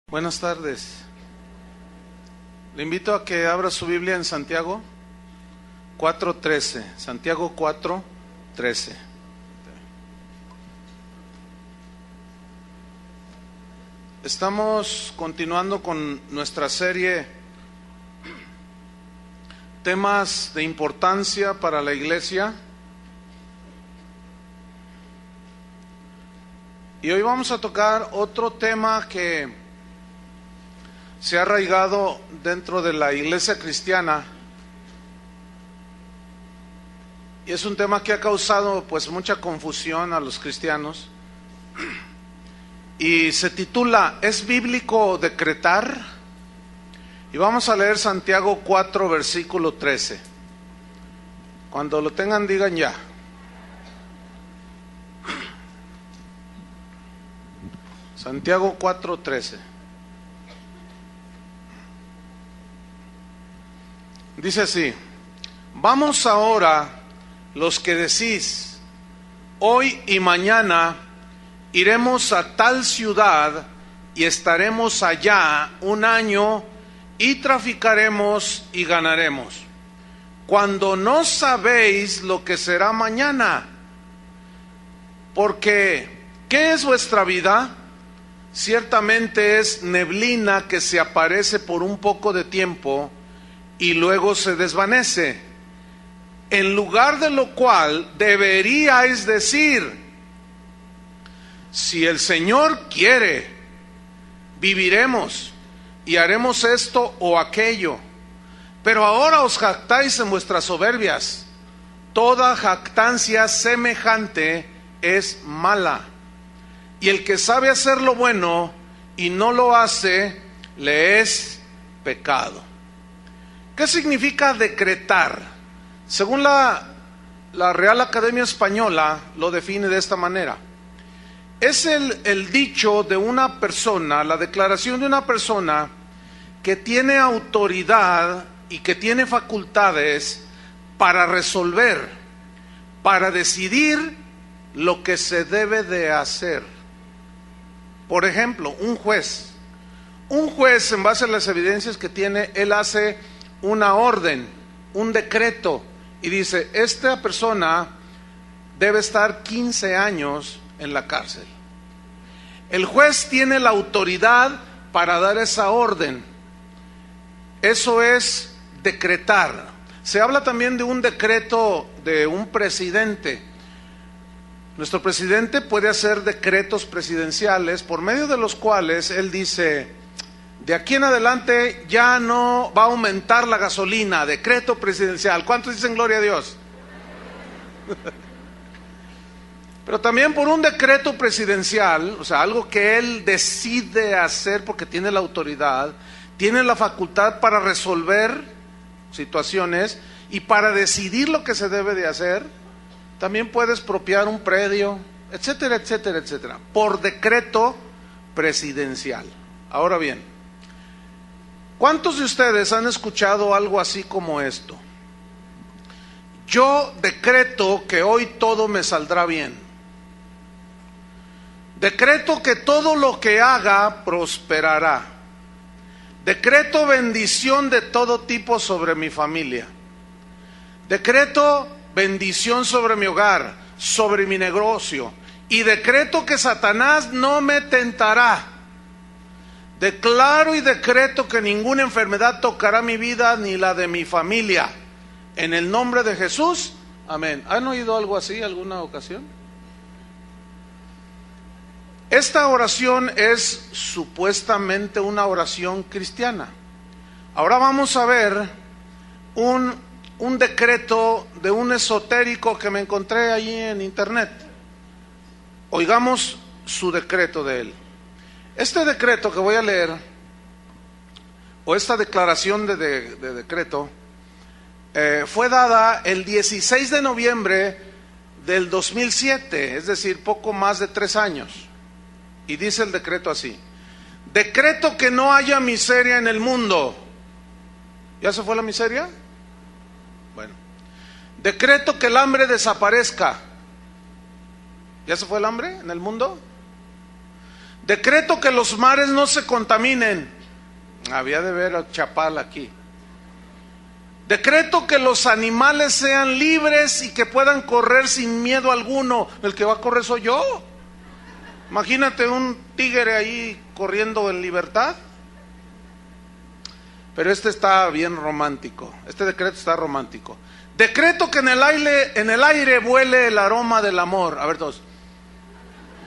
Buenas tardes. Le invito a que abra su Biblia en Santiago 4:13. Santiago 4:13. Estamos continuando con nuestra serie Temas de importancia para la iglesia. Y hoy vamos a tocar otro tema que se ha arraigado dentro de la iglesia cristiana, y es un tema que ha causado mucha confusión a los cristianos, y se titula ¿Es bíblico decretar? Y vamos a leer Santiago 4 versículo 13. Cuando lo tengan digan ya. Santiago 4:13. Dice así: vamos ahora los que decís, hoy y mañana iremos a tal ciudad y estaremos allá un año y traficaremos y ganaremos, cuando no sabéis lo que será mañana. Porque, ¿qué es vuestra vida? Ciertamente es neblina que se aparece por un poco de tiempo y luego se desvanece. En lugar de lo cual deberíais decir, si el Señor quiere, viviremos y haremos esto o aquello. Pero ahora os jactáis en vuestras soberbias. Toda jactancia semejante es mala. Y el que sabe hacer lo bueno y no lo hace, le es pecado. ¿Qué significa decretar? Según la Real Academia Española lo define de esta manera. Es el dicho de una persona, la declaración de una persona que tiene autoridad y que tiene facultades para resolver, para decidir lo que se debe de hacer. Por ejemplo, un juez, en base a las evidencias que tiene, él hace una orden, un decreto, y dice, esta persona debe estar 15 años en la cárcel. El juez tiene la autoridad para dar esa orden. Eso es decretar. Se habla también de un decreto de un presidente. Nuestro presidente puede hacer decretos presidenciales por medio de los cuales él dice, de aquí en adelante ya no va a aumentar la gasolina, decreto presidencial. ¿Cuántos dicen gloria a Dios? Pero también por un decreto presidencial, o sea, algo que él decide hacer porque tiene la autoridad, tiene la facultad para resolver situaciones y para decidir lo que se debe de hacer. También puede expropiar un predio, etcétera, etcétera, etcétera, por decreto presidencial. Ahora bien, ¿cuántos de ustedes han escuchado algo así como esto? Yo decreto que hoy todo me saldrá bien. Decreto que todo lo que haga prosperará. Decreto bendición de todo tipo sobre mi familia. Decreto bendición sobre mi hogar, sobre mi negocio. Y decreto que Satanás no me tentará. Declaro y decreto que ninguna enfermedad tocará mi vida ni la de mi familia. En el nombre de Jesús, amén. ¿Han oído algo así alguna ocasión? Esta oración es supuestamente una oración cristiana. Ahora vamos a ver un decreto de un esotérico que me encontré allí en internet. Oigamos su decreto de él. Este decreto que voy a leer, o esta declaración de decreto, fue dada el 16 de noviembre del 2007, es decir, poco más de 3 años. Y dice el decreto así: decreto que no haya miseria en el mundo. ¿Ya se fue la miseria? Bueno. Decreto que el hambre desaparezca. ¿Ya se fue el hambre en el mundo? Decreto que los mares no se contaminen. Había de ver a Chapal aquí. Decreto que los animales sean libres y que puedan correr sin miedo alguno. El que va a correr soy yo. Imagínate un tigre ahí corriendo en libertad. Pero este está bien romántico. Este decreto está romántico. Decreto que en el aire vuele el aroma del amor. A ver todos.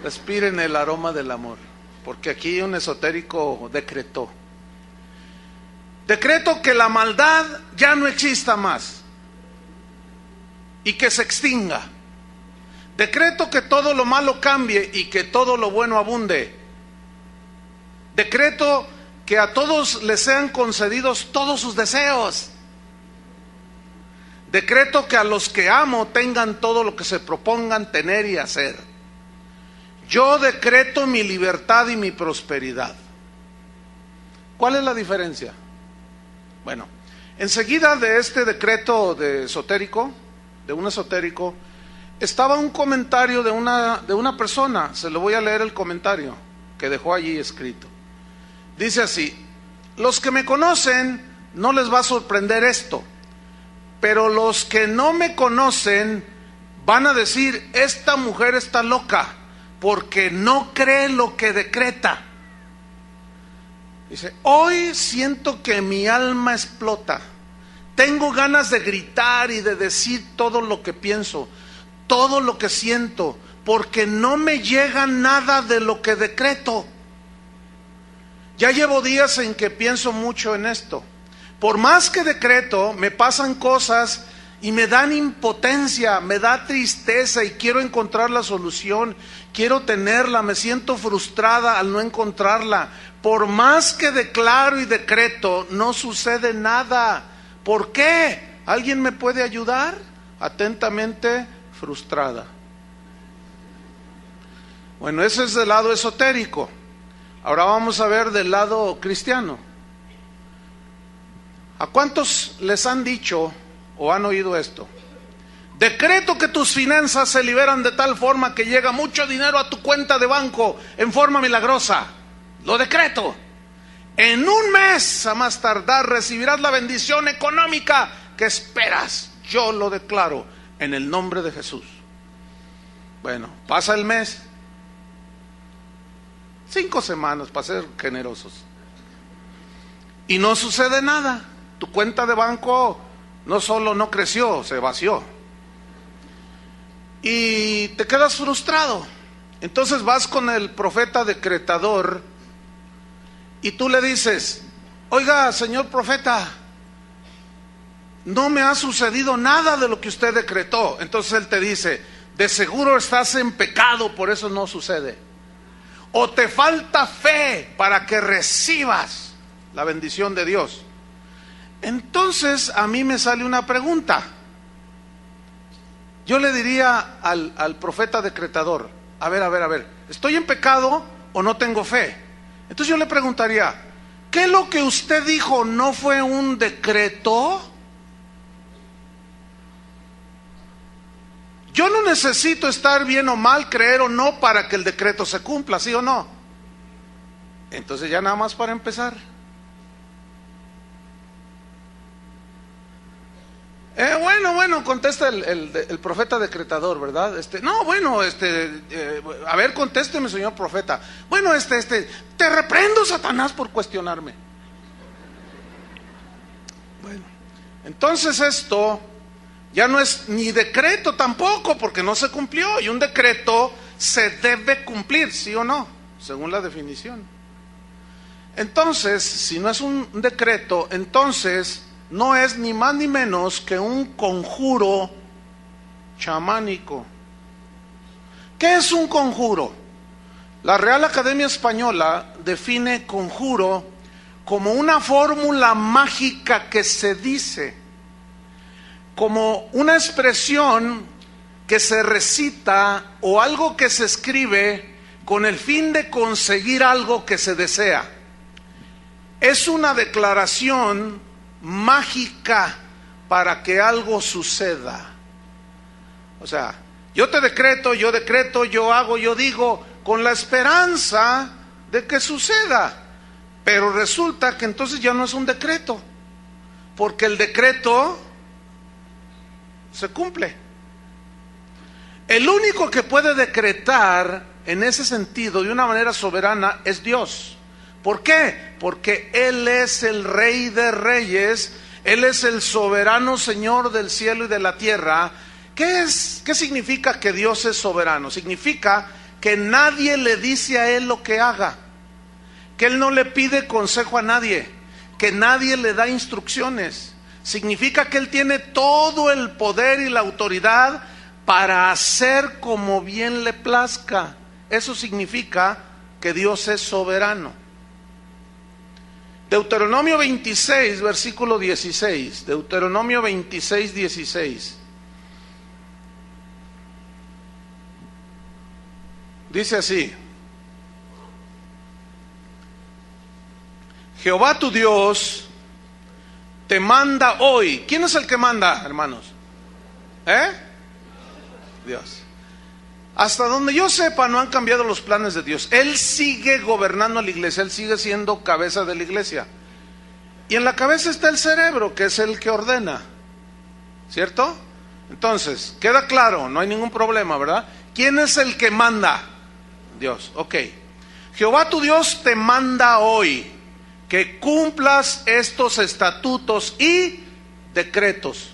Respiren el aroma del amor. Porque aquí un esotérico decretó. Decreto que la maldad ya no exista más y que se extinga. Decreto que todo lo malo cambie y que todo lo bueno abunde. Decreto que a todos les sean concedidos todos sus deseos. Decreto que a los que amo tengan todo lo que se propongan tener y hacer. Yo decreto mi libertad y mi prosperidad. ¿Cuál es la diferencia? Bueno, enseguida de este decreto de un esotérico, estaba un comentario de una persona. Se lo voy a leer el comentario que dejó allí escrito. Dice así: los que me conocen no les va a sorprender esto, pero los que no me conocen van a decir, esta mujer está loca, porque no cree lo que decreta. Dice, hoy siento que mi alma explota. Tengo ganas de gritar y de decir todo lo que pienso, todo lo que siento, porque no me llega nada de lo que decreto. Ya llevo días en que pienso mucho en esto. Por más que decreto, me pasan cosas y me dan impotencia, me da tristeza y quiero encontrar la solución, quiero tenerla, me siento frustrada al no encontrarla. Por más que declaro y decreto, no sucede nada. ¿Por qué? ¿Alguien me puede ayudar? Atentamente, frustrada. Bueno, ese es del lado esotérico. Ahora vamos a ver del lado cristiano. ¿A cuántos les han dicho o han oído esto? Decreto que tus finanzas se liberan de tal forma que llega mucho dinero a tu cuenta de banco en forma milagrosa. Lo decreto. En un mes, a más tardar, recibirás la bendición económica que esperas. Yo lo declaro en el nombre de Jesús. Bueno, pasa el mes. 5 semanas para ser generosos. Y no sucede nada. Tu cuenta de banco no solo no creció, se vació. Y te quedas frustrado. Entonces vas con el profeta decretador y tú le dices, oiga, señor profeta, no me ha sucedido nada de lo que usted decretó. Entonces él te dice, de seguro estás en pecado, por eso no sucede. O te falta fe para que recibas la bendición de Dios. Entonces a mí me sale una pregunta. Yo le diría al profeta decretador, a ver, ¿estoy en pecado o no tengo fe? Entonces yo le preguntaría, ¿qué lo que usted dijo no fue un decreto? Yo no necesito estar bien o mal, creer o no, para que el decreto se cumpla, ¿sí o no? Entonces ya nada más para empezar. Bueno, contesta el profeta decretador, ¿verdad? A ver, contésteme, señor profeta. Bueno, te reprendo, Satanás, por cuestionarme. Bueno, entonces esto ya no es ni decreto tampoco, porque no se cumplió, y un decreto se debe cumplir, ¿sí o no? Según la definición. Entonces, si no es un decreto, entonces no es ni más ni menos que un conjuro chamánico. ¿Qué es un conjuro? La Real Academia Española define conjuro como una fórmula mágica que se dice, como una expresión que se recita o algo que se escribe con el fin de conseguir algo que se desea. Es una declaración mágica para que algo suceda. O sea, yo decreto, yo hago, yo digo, con la esperanza de que suceda. Pero resulta que entonces ya no es un decreto, porque el decreto se cumple. El único que puede decretar en ese sentido de una manera soberana es Dios. ¿Por qué? Porque Él es el Rey de Reyes, Él es el soberano Señor del cielo y de la tierra. ¿Qué significa que Dios es soberano? Significa que nadie le dice a Él lo que haga, que Él no le pide consejo a nadie, que nadie le da instrucciones. Significa que Él tiene todo el poder y la autoridad para hacer como bien le plazca. Eso significa que Dios es soberano. Deuteronomio 26, versículo 16. Deuteronomio 26, 16. Dice así: Jehová tu Dios te manda hoy. ¿Quién es el que manda, hermanos? Dios. Hasta donde yo sepa, no han cambiado los planes de Dios. Él sigue gobernando a la iglesia, Él sigue siendo cabeza de la iglesia. Y en la cabeza está el cerebro, que es el que ordena, ¿cierto? Entonces, queda claro, no hay ningún problema, ¿verdad? ¿Quién es el que manda? Dios, ok. Jehová tu Dios te manda hoy que cumplas estos estatutos y decretos.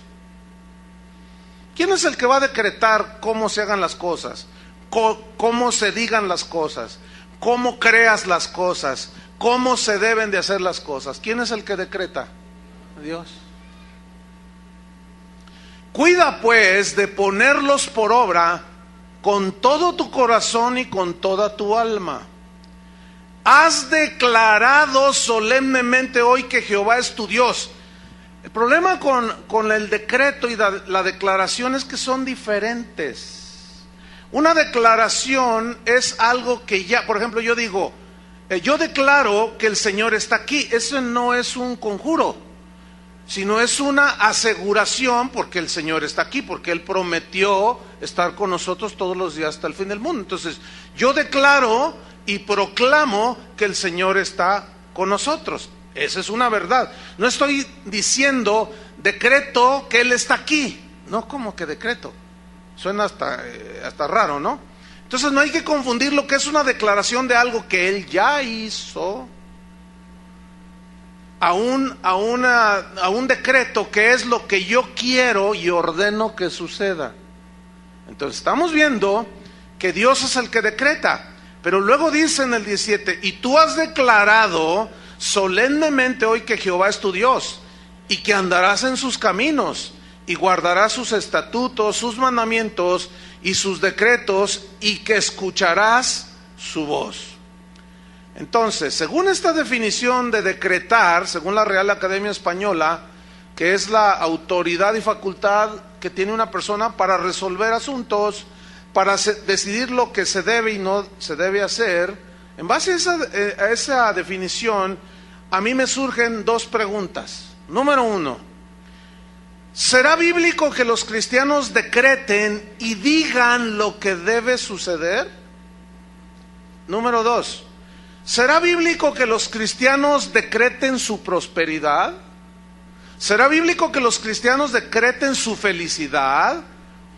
¿Quién es el que va a decretar cómo se hagan las cosas? Cómo se digan las cosas, cómo creas las cosas, cómo se deben de hacer las cosas. ¿Quién es el que decreta? Dios. Cuida pues de ponerlos por obra con todo tu corazón y con toda tu alma. Has declarado solemnemente hoy que Jehová es tu Dios. El problema con el decreto y la declaración es que son diferentes. Una declaración es algo que ya, por ejemplo, yo digo, yo declaro que el Señor está aquí. Eso no es un conjuro, sino es una aseguración porque el Señor está aquí, porque Él prometió estar con nosotros todos los días hasta el fin del mundo. Entonces, yo declaro y proclamo que el Señor está con nosotros. Esa es una verdad. No estoy diciendo decreto que Él está aquí. No, ¿cómo que decreto? Suena hasta raro, ¿no? Entonces no hay que confundir lo que es una declaración de algo que Él ya hizo a un decreto que es lo que yo quiero y ordeno que suceda. Entonces estamos viendo que Dios es el que decreta. Pero luego dice en el 17, y tú has declarado solemnemente hoy que Jehová es tu Dios, y que andarás en sus caminos, y guardarás sus estatutos, sus mandamientos, y sus decretos, y que escucharás su voz. Entonces, según esta definición de decretar, según la Real Academia Española, que es la autoridad y facultad que tiene una persona para resolver asuntos, para decidir lo que se debe y no se debe hacer, en base a esa definición, a mí me surgen dos preguntas. Número uno, ¿será bíblico que los cristianos decreten y digan lo que debe suceder? Número dos, ¿será bíblico que los cristianos decreten su prosperidad? ¿Será bíblico que los cristianos decreten su felicidad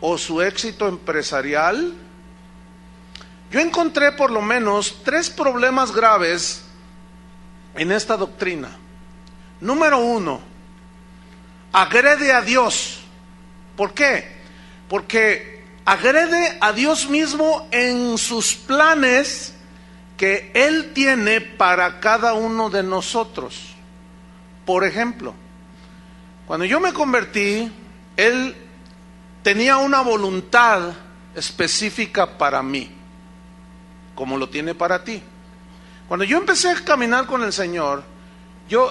o su éxito empresarial? Yo encontré por lo menos 3 problemas graves en esta doctrina. Número 1, agrede a Dios. ¿Por qué? Porque agrede a Dios mismo en sus planes que Él tiene para cada uno de nosotros. Por ejemplo, cuando yo me convertí, Él tenía una voluntad específica para mí, como lo tiene para ti. Cuando yo empecé a caminar con el Señor,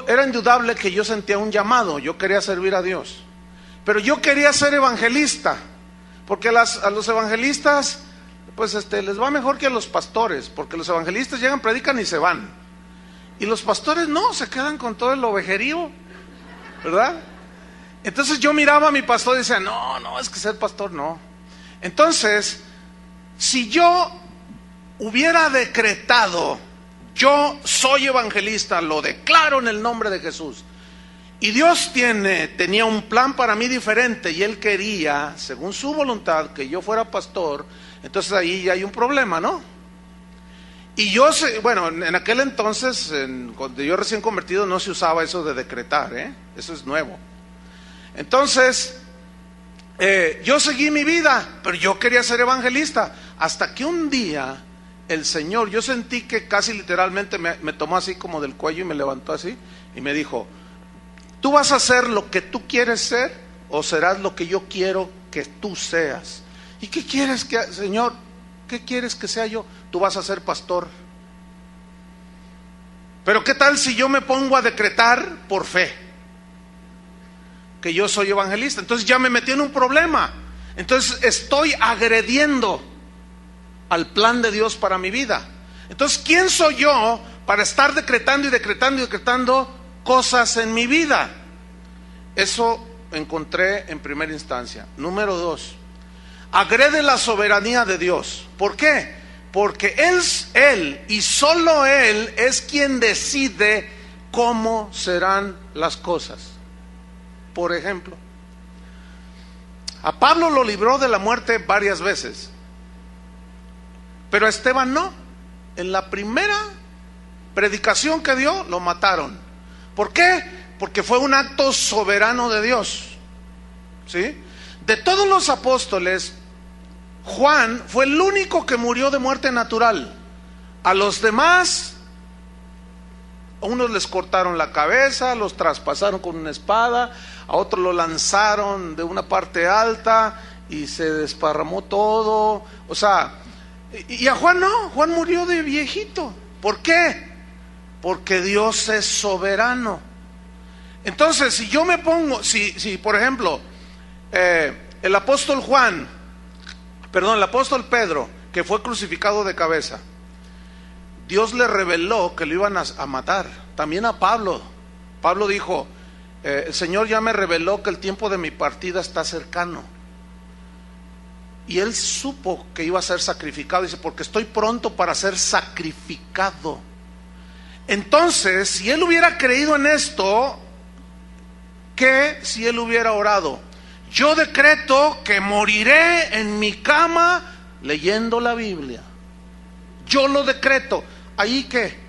era indudable que yo sentía un llamado. Yo quería servir a Dios, pero yo quería ser evangelista, porque a los evangelistas pues les va mejor que a los pastores, porque los evangelistas llegan, predican y se van, y los pastores no, se quedan con todo el ovejerío, ¿verdad? Entonces yo miraba a mi pastor y decía, no, es que ser pastor no. Entonces, si yo hubiera decretado, yo soy evangelista, lo declaro en el nombre de Jesús. Y Dios tenía un plan para mí diferente, y Él quería, según su voluntad, que yo fuera pastor. Entonces ahí ya hay un problema, ¿no? Y yo sé, bueno, en aquel entonces, cuando yo recién convertido, no se usaba eso de decretar, eso es nuevo. Entonces, yo seguí mi vida, pero yo quería ser evangelista, hasta que un día el Señor, yo sentí que casi literalmente me tomó así como del cuello y me levantó así y me dijo: ¿tú vas a ser lo que tú quieres ser o serás lo que yo quiero que tú seas? ¿Y qué quieres que, Señor? ¿Qué quieres que sea yo? Tú vas a ser pastor. Pero ¿qué tal si yo me pongo a decretar por fe que yo soy evangelista? Entonces ya me metí en un problema. Entonces estoy agrediendo al plan de Dios para mi vida. Entonces, ¿quién soy yo para estar decretando y decretando y decretando cosas en mi vida? Eso encontré en primera instancia. Número 2, agrede la soberanía de Dios. ¿Por qué? Porque Él y solo Él es quien decide cómo serán las cosas. Por ejemplo, a Pablo lo libró de la muerte varias veces, pero a Esteban no. En la primera predicación que dio, lo mataron. ¿Por qué? Porque fue un acto soberano de Dios, ¿sí? De todos los apóstoles, Juan fue el único que murió de muerte natural. A los demás, a unos les cortaron la cabeza, los traspasaron con una espada, a otros lo lanzaron de una parte alta y se desparramó todo. O sea, y a Juan no, Juan murió de viejito. ¿Por qué? Porque Dios es soberano. Entonces, si yo me pongo, si por ejemplo, el apóstol Pedro, que fue crucificado de cabeza, Dios le reveló que lo iban a matar. También a Pablo dijo: el Señor ya me reveló que el tiempo de mi partida está cercano. Y él supo que iba a ser sacrificado. Dice: porque estoy pronto para ser sacrificado. Entonces, si él hubiera creído en esto, ¿qué si él hubiera orado? Yo decreto que moriré en mi cama leyendo la Biblia. Yo lo decreto. ¿Ahí qué?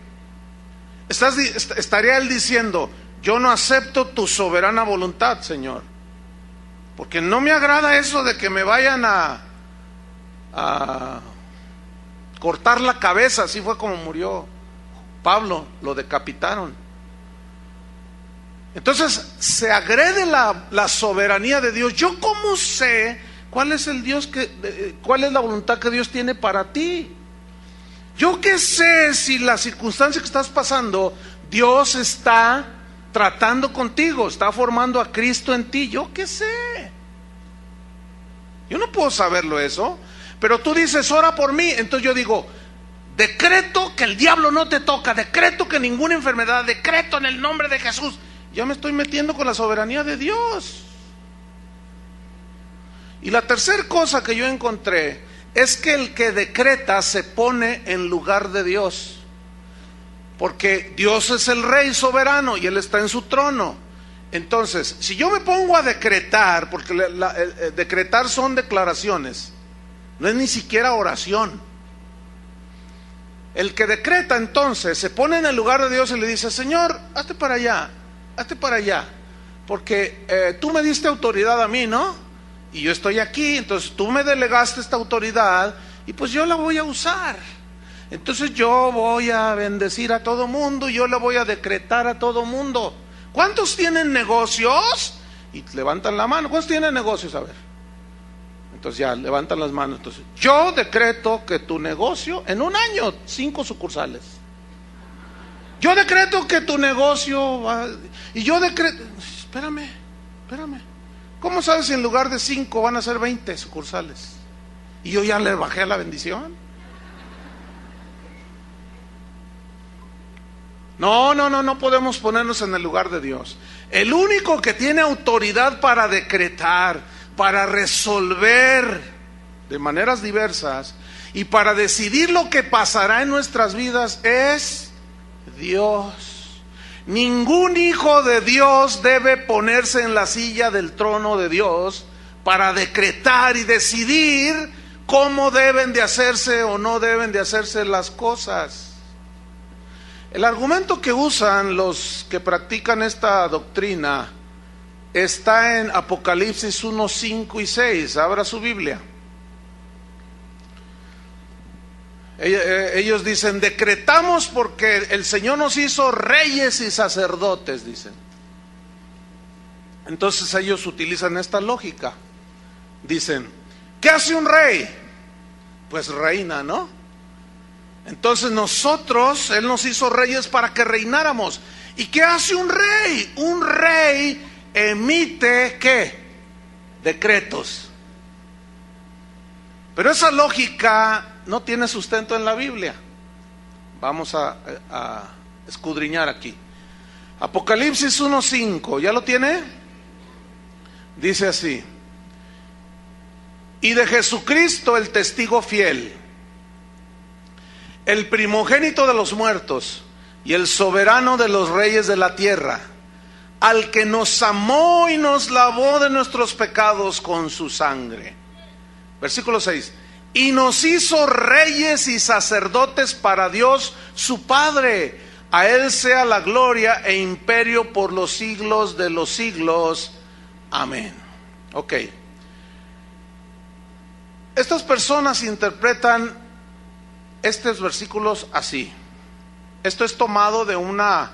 Estaría él diciendo: yo no acepto tu soberana voluntad, Señor, porque no me agrada eso de que me vayan a cortar la cabeza. Así fue como murió Pablo, lo decapitaron. Entonces se agrede la soberanía de Dios. ¿Yo cómo sé cuál es el Dios cuál es la voluntad que Dios tiene para ti? Yo qué sé si la circunstancia que estás pasando, Dios está tratando contigo, está formando a Cristo en ti. Yo qué sé. Yo no puedo saberlo eso. Pero tú dices: ora por mí. Entonces yo digo: decreto que el diablo no te toca, decreto que ninguna enfermedad, decreto en el nombre de Jesús. Ya me estoy metiendo con la soberanía de Dios. Y la tercera cosa que yo encontré es que el que decreta se pone en lugar de Dios, porque Dios es el rey soberano y Él está en su trono. Entonces, si yo me pongo a decretar, porque decretar son declaraciones, no es ni siquiera oración. El que decreta entonces se pone en el lugar de Dios y le dice: Señor, hazte para allá, porque tú me diste autoridad a mí, ¿no? Y yo estoy aquí, entonces tú me delegaste esta autoridad y pues yo la voy a usar. Entonces yo voy a bendecir a todo mundo y yo la voy a decretar a todo mundo. ¿Cuántos tienen negocios? Y levantan la mano. ¿Cuántos tienen negocios? A ver. Entonces ya levantan las manos. Entonces, yo decreto que tu negocio en un año 5 sucursales. Yo decreto que tu negocio va, y yo decreto. Espérame. ¿Cómo sabes si en lugar de 5 van a ser 20 sucursales? Y yo ya le bajé a la bendición. No podemos ponernos en el lugar de Dios. El único que tiene autoridad para decretar, para resolver de maneras diversas y para decidir lo que pasará en nuestras vidas es Dios. Ningún hijo de Dios debe ponerse en la silla del trono de Dios para decretar y decidir cómo deben de hacerse o no deben de hacerse las cosas. El argumento que usan los que practican esta doctrina está en Apocalipsis 1, 5 y 6. Abra su Biblia. Ellos dicen: decretamos porque el Señor nos hizo reyes y sacerdotes, dicen. Entonces ellos utilizan esta lógica. Dicen: ¿qué hace un rey? Pues reina, ¿no? Entonces nosotros, Él nos hizo reyes para que reináramos. ¿Y qué hace un rey? Un rey emite, ¿qué? Decretos. Pero esa lógica no tiene sustento en la Biblia. Vamos a escudriñar aquí. Apocalipsis 1:5, ¿ya lo tiene? Dice así: y de Jesucristo, el testigo fiel, el primogénito de los muertos y el soberano de los reyes de la tierra, al que nos amó y nos lavó de nuestros pecados con su sangre. Versículo 6: y nos hizo reyes y sacerdotes para Dios su Padre. A Él sea la gloria e imperio por los siglos de los siglos. Amén. Ok. Estas personas interpretan estos versículos así. Esto es tomado de una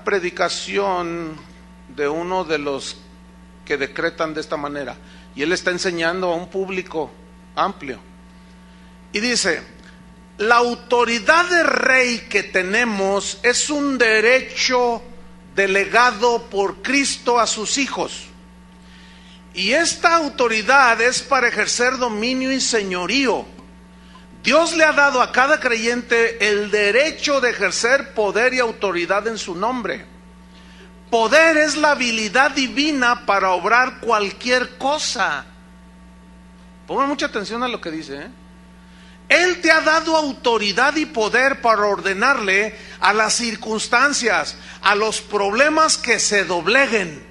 predicación de uno de los que decretan de esta manera. Y él está enseñando a un público amplio. Y dice: la autoridad de rey que tenemos es un derecho delegado por Cristo a sus hijos. Y esta autoridad es para ejercer dominio y señorío. Dios le ha dado a cada creyente el derecho de ejercer poder y autoridad en su nombre. Poder es la habilidad divina para obrar cualquier cosa. Pongan mucha atención a lo que dice, ¿eh? Él te ha dado autoridad y poder para ordenarle a las circunstancias, a los problemas que se dobleguen.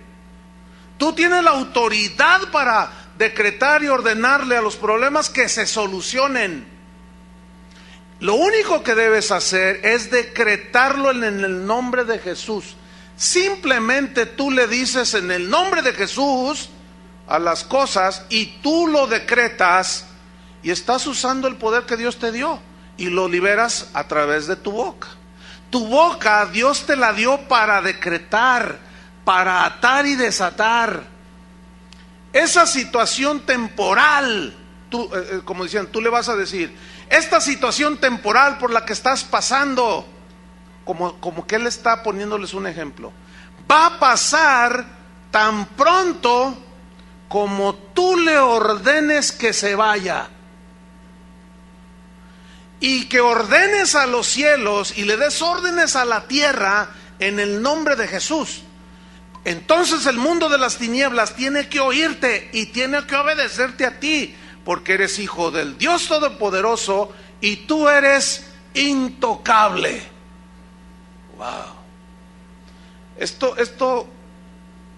Tú tienes la autoridad para decretar y ordenarle a los problemas que se solucionen. Lo único que debes hacer es decretarlo en el nombre de Jesús. Simplemente tú le dices en el nombre de Jesús a las cosas y tú lo decretas y estás usando el poder que Dios te dio y lo liberas a través de tu boca. Tu boca Dios te la dio para decretar, para atar y desatar. Esa situación temporal, tú, como decían, tú le vas a decir: esta situación temporal por la que estás pasando, como que él está poniéndoles un ejemplo, va a pasar tan pronto como tú le ordenes que se vaya. Y que ordenes a los cielos y le des órdenes a la tierra en el nombre de Jesús. Entonces el mundo de las tinieblas tiene que oírte y tiene que obedecerte a ti, porque eres hijo del Dios Todopoderoso y tú eres intocable. Wow. Esto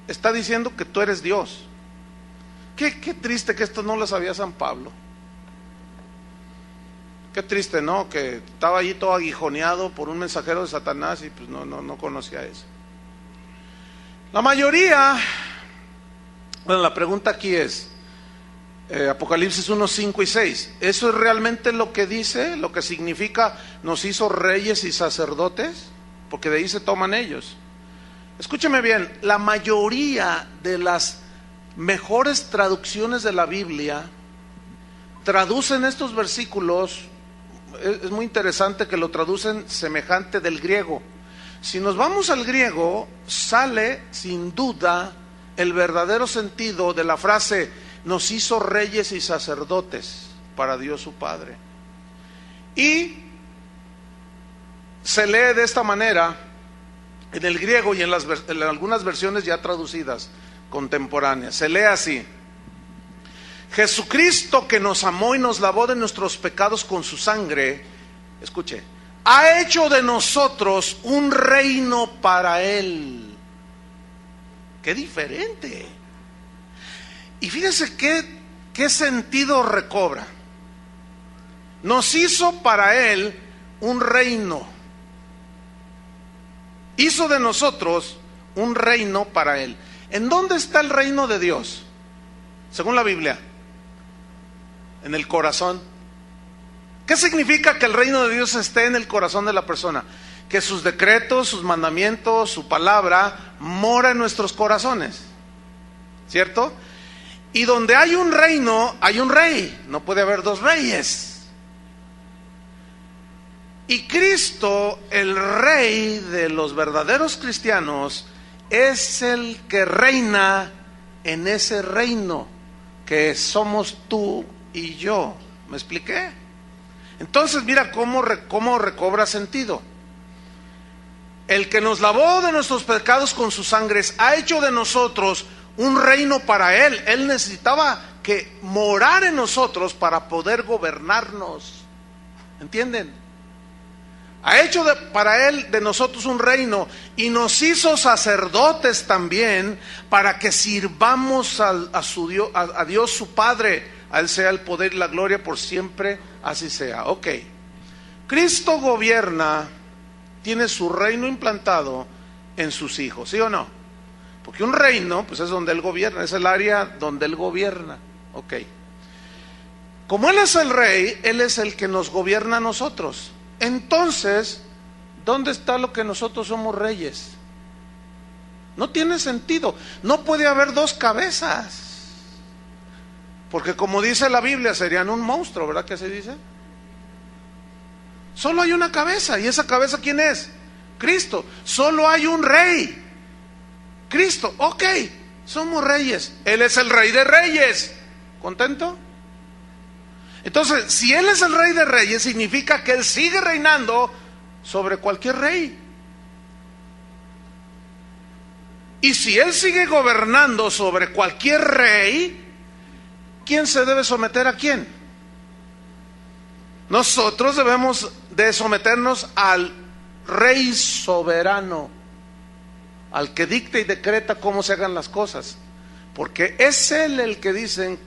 está diciendo que tú eres Dios. Qué triste que esto no lo sabía San Pablo. Qué triste, ¿no? Que estaba allí todo aguijoneado por un mensajero de Satanás y pues no conocía eso. La mayoría, bueno, la pregunta aquí es, Apocalipsis 1, 5 y 6, ¿eso es realmente lo que dice, lo que significa nos hizo reyes y sacerdotes? Porque de ahí se toman ellos. Escúcheme bien, la mayoría de las mejores traducciones de la Biblia traducen estos versículos, es muy interesante que lo traducen semejante del griego. Si nos vamos al griego, sale sin duda el verdadero sentido de la frase nos hizo reyes y sacerdotes para Dios su Padre. Y se lee de esta manera en el griego y en algunas versiones ya traducidas contemporáneas. Se lee así: Jesucristo, que nos amó y nos lavó de nuestros pecados con su sangre, escuche, ha hecho de nosotros un reino para Él. ¡Qué diferente! Y fíjese qué sentido recobra. Nos hizo para Él un reino. Hizo de nosotros un reino para Él. ¿En dónde está el reino de Dios? Según la Biblia, en el corazón. ¿Qué significa que el reino de Dios esté en el corazón de la persona? Que sus decretos, sus mandamientos, su palabra mora en nuestros corazones, ¿cierto? Y donde hay un reino, hay un rey. No puede haber dos reyes. Y Cristo, el Rey de los verdaderos cristianos, es el que reina en ese reino que somos tú y yo. ¿Me expliqué? Entonces mira cómo recobra sentido. El que nos lavó de nuestros pecados con sus sangres ha hecho de nosotros un reino para Él. Él necesitaba que morar en nosotros para poder gobernarnos. ¿Entienden? Ha hecho para Él de nosotros un reino y nos hizo sacerdotes también para que sirvamos a Dios su Padre. A Él sea el poder y la gloria por siempre, así sea. Ok. Cristo gobierna, tiene su reino implantado en sus hijos, ¿sí o no? Porque un reino, pues es donde Él gobierna, es el área donde Él gobierna. Ok. Como Él es el rey, Él es el que nos gobierna a nosotros. Entonces, ¿dónde está lo que nosotros somos reyes? No tiene sentido. No puede haber dos cabezas. Porque como dice la Biblia, serían un monstruo, ¿verdad que se dice? Solo hay una cabeza. ¿Y esa cabeza quién es? Cristo. Solo hay un rey. Cristo. Ok, somos reyes. Él es el Rey de Reyes. ¿Contento? Entonces, si Él es el Rey de Reyes, significa que Él sigue reinando sobre cualquier rey. Y si Él sigue gobernando sobre cualquier rey, ¿quién se debe someter a quién? Nosotros debemos de someternos al Rey soberano, al que dicta y decreta cómo se hagan las cosas. Porque es Él el que dice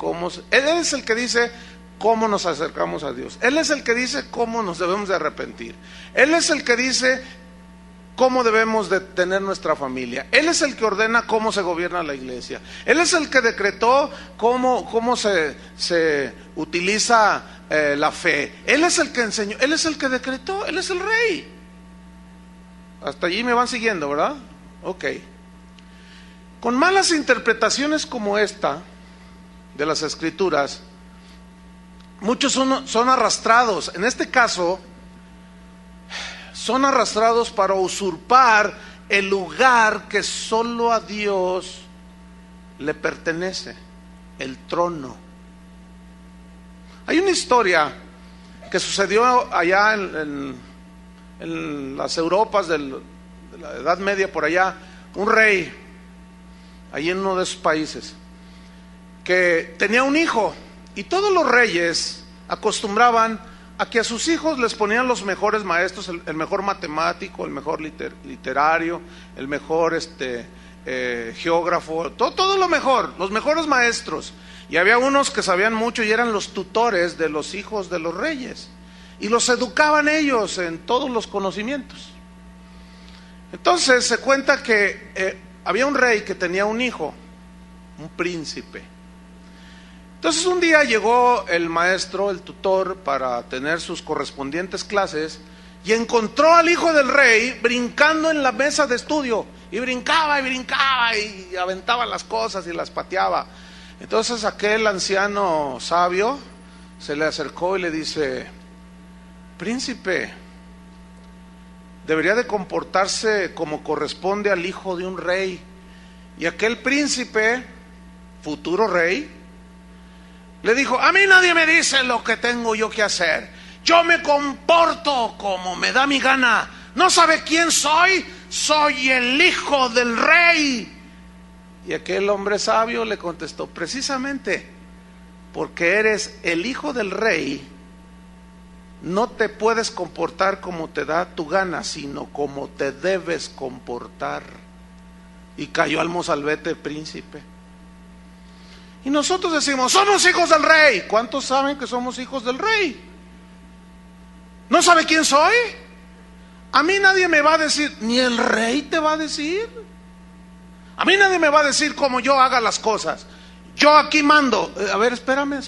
Él es el que dice cómo nos acercamos a Dios. Él es el que dice cómo nos debemos de arrepentir. Él es el que dice cómo debemos de tener nuestra familia. Él es el que ordena cómo se gobierna la iglesia. Él es el que decretó cómo se utiliza la fe. Él es el que enseñó. Él es el que decretó. Él es el rey. Hasta allí me van siguiendo, ¿verdad? Ok. Con malas interpretaciones como esta de las Escrituras, muchos son arrastrados. En este caso, son arrastrados para usurpar el lugar que solo a Dios le pertenece, el trono. Hay una historia que sucedió allá en las Europas de la Edad Media, por allá, un rey, allí en uno de esos países, que tenía un hijo, y todos los reyes acostumbraban a que a sus hijos les ponían los mejores maestros, el mejor matemático, el mejor literario, el mejor geógrafo, todo lo mejor, los mejores maestros. Y había unos que sabían mucho y eran los tutores de los hijos de los reyes, y los educaban ellos en todos los conocimientos. Entonces se cuenta que había un rey que tenía un hijo, un príncipe. Entonces un día llegó el maestro, el tutor, para tener sus correspondientes clases, y encontró al hijo del rey brincando en la mesa de estudio, y brincaba y aventaba las cosas y las pateaba. Entonces aquel anciano sabio se le acercó y le dice: príncipe, debería de comportarse como corresponde al hijo de un rey. Y aquel príncipe, futuro rey, le dijo: a mí nadie me dice lo que tengo yo que hacer. Yo me comporto como me da mi gana. ¿No sabe quién soy? Soy el hijo del rey. Y aquel hombre sabio le contestó: precisamente porque eres el hijo del rey, no te puedes comportar como te da tu gana, sino como te debes comportar. Y cayó al mozalbete príncipe. Y nosotros decimos, somos hijos del rey. ¿Cuántos saben que somos hijos del rey? ¿No sabe quién soy? A mí nadie me va a decir, ni el rey te va a decir. A mí nadie me va a decir cómo yo haga las cosas. Yo aquí mando. A ver, espérame.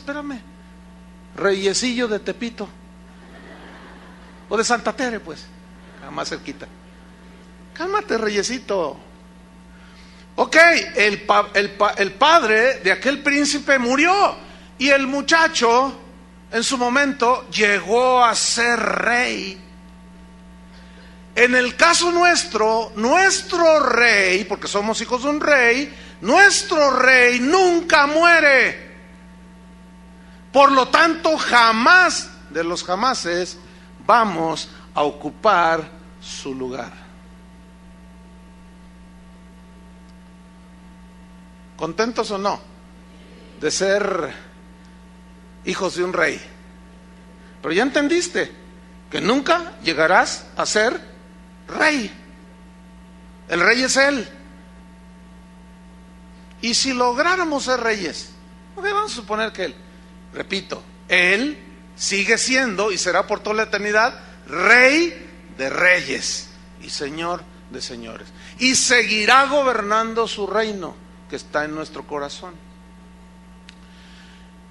Reyesillo de Tepito. O de Santa Tere, pues. Más cerquita. Cálmate, reyesito. Ok, el padre de aquel príncipe murió. Y el muchacho, en su momento, llegó a ser rey. En el caso nuestro rey, porque somos hijos de un rey, nuestro rey nunca muere. Por lo tanto, jamás de los jamases vamos a ocupar su lugar. ¿Contentos o no de ser hijos de un rey? Pero ya entendiste que nunca llegarás a ser rey. El rey es Él. Y si lográramos ser reyes, vamos a suponer que Él, repito, Él sigue siendo y será por toda la eternidad Rey de reyes y Señor de señores. Y seguirá gobernando su reino que está en nuestro corazón.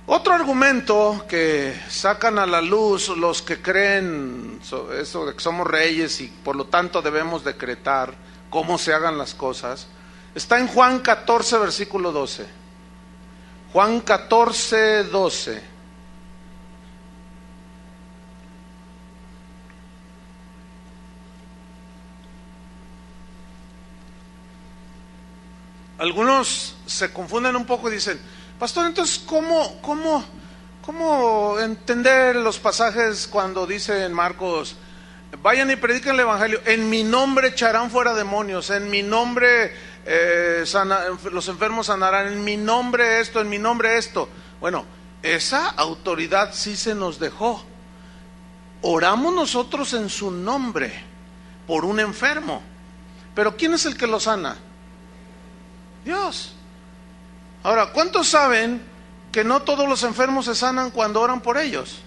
Otro argumento que sacan a la luz los que creen eso de que somos reyes y por lo tanto debemos decretar cómo se hagan las cosas, está en Juan 14, versículo 12. Juan 14, 12. Algunos se confunden un poco y dicen, pastor, entonces ¿cómo entender los pasajes cuando dice en Marcos, vayan y prediquen el evangelio, en mi nombre echarán fuera demonios, en mi nombre los enfermos sanarán, en mi nombre esto, en mi nombre esto? Bueno, esa autoridad sí se nos dejó. Oramos nosotros en su nombre por un enfermo, pero ¿quién es el que lo sana? Dios. Ahora, ¿cuántos saben que no todos los enfermos se sanan cuando oran por ellos?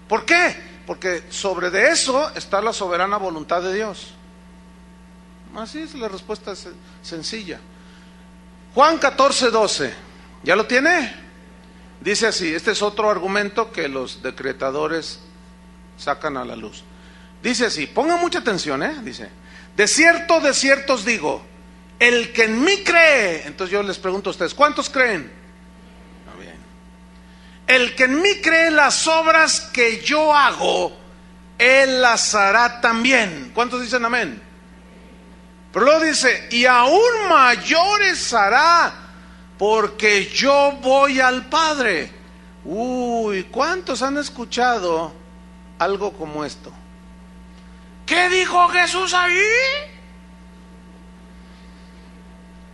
¿Por qué? Porque sobre de eso está la soberana voluntad de Dios. Así es, la respuesta es sencilla. Juan 14, 12. ¿Ya lo tiene? Dice así, este es otro argumento que los decretadores sacan a la luz. Dice así, pongan mucha atención, dice, de cierto os digo, el que en mí cree. Entonces yo les pregunto a ustedes, ¿cuántos creen? Bien. El que en mí cree, las obras que yo hago, él las hará también. ¿Cuántos dicen amén? Pero luego dice, y aún mayores hará, porque yo voy al Padre. Uy, ¿cuántos han escuchado algo como esto? ¿Qué dijo Jesús ahí?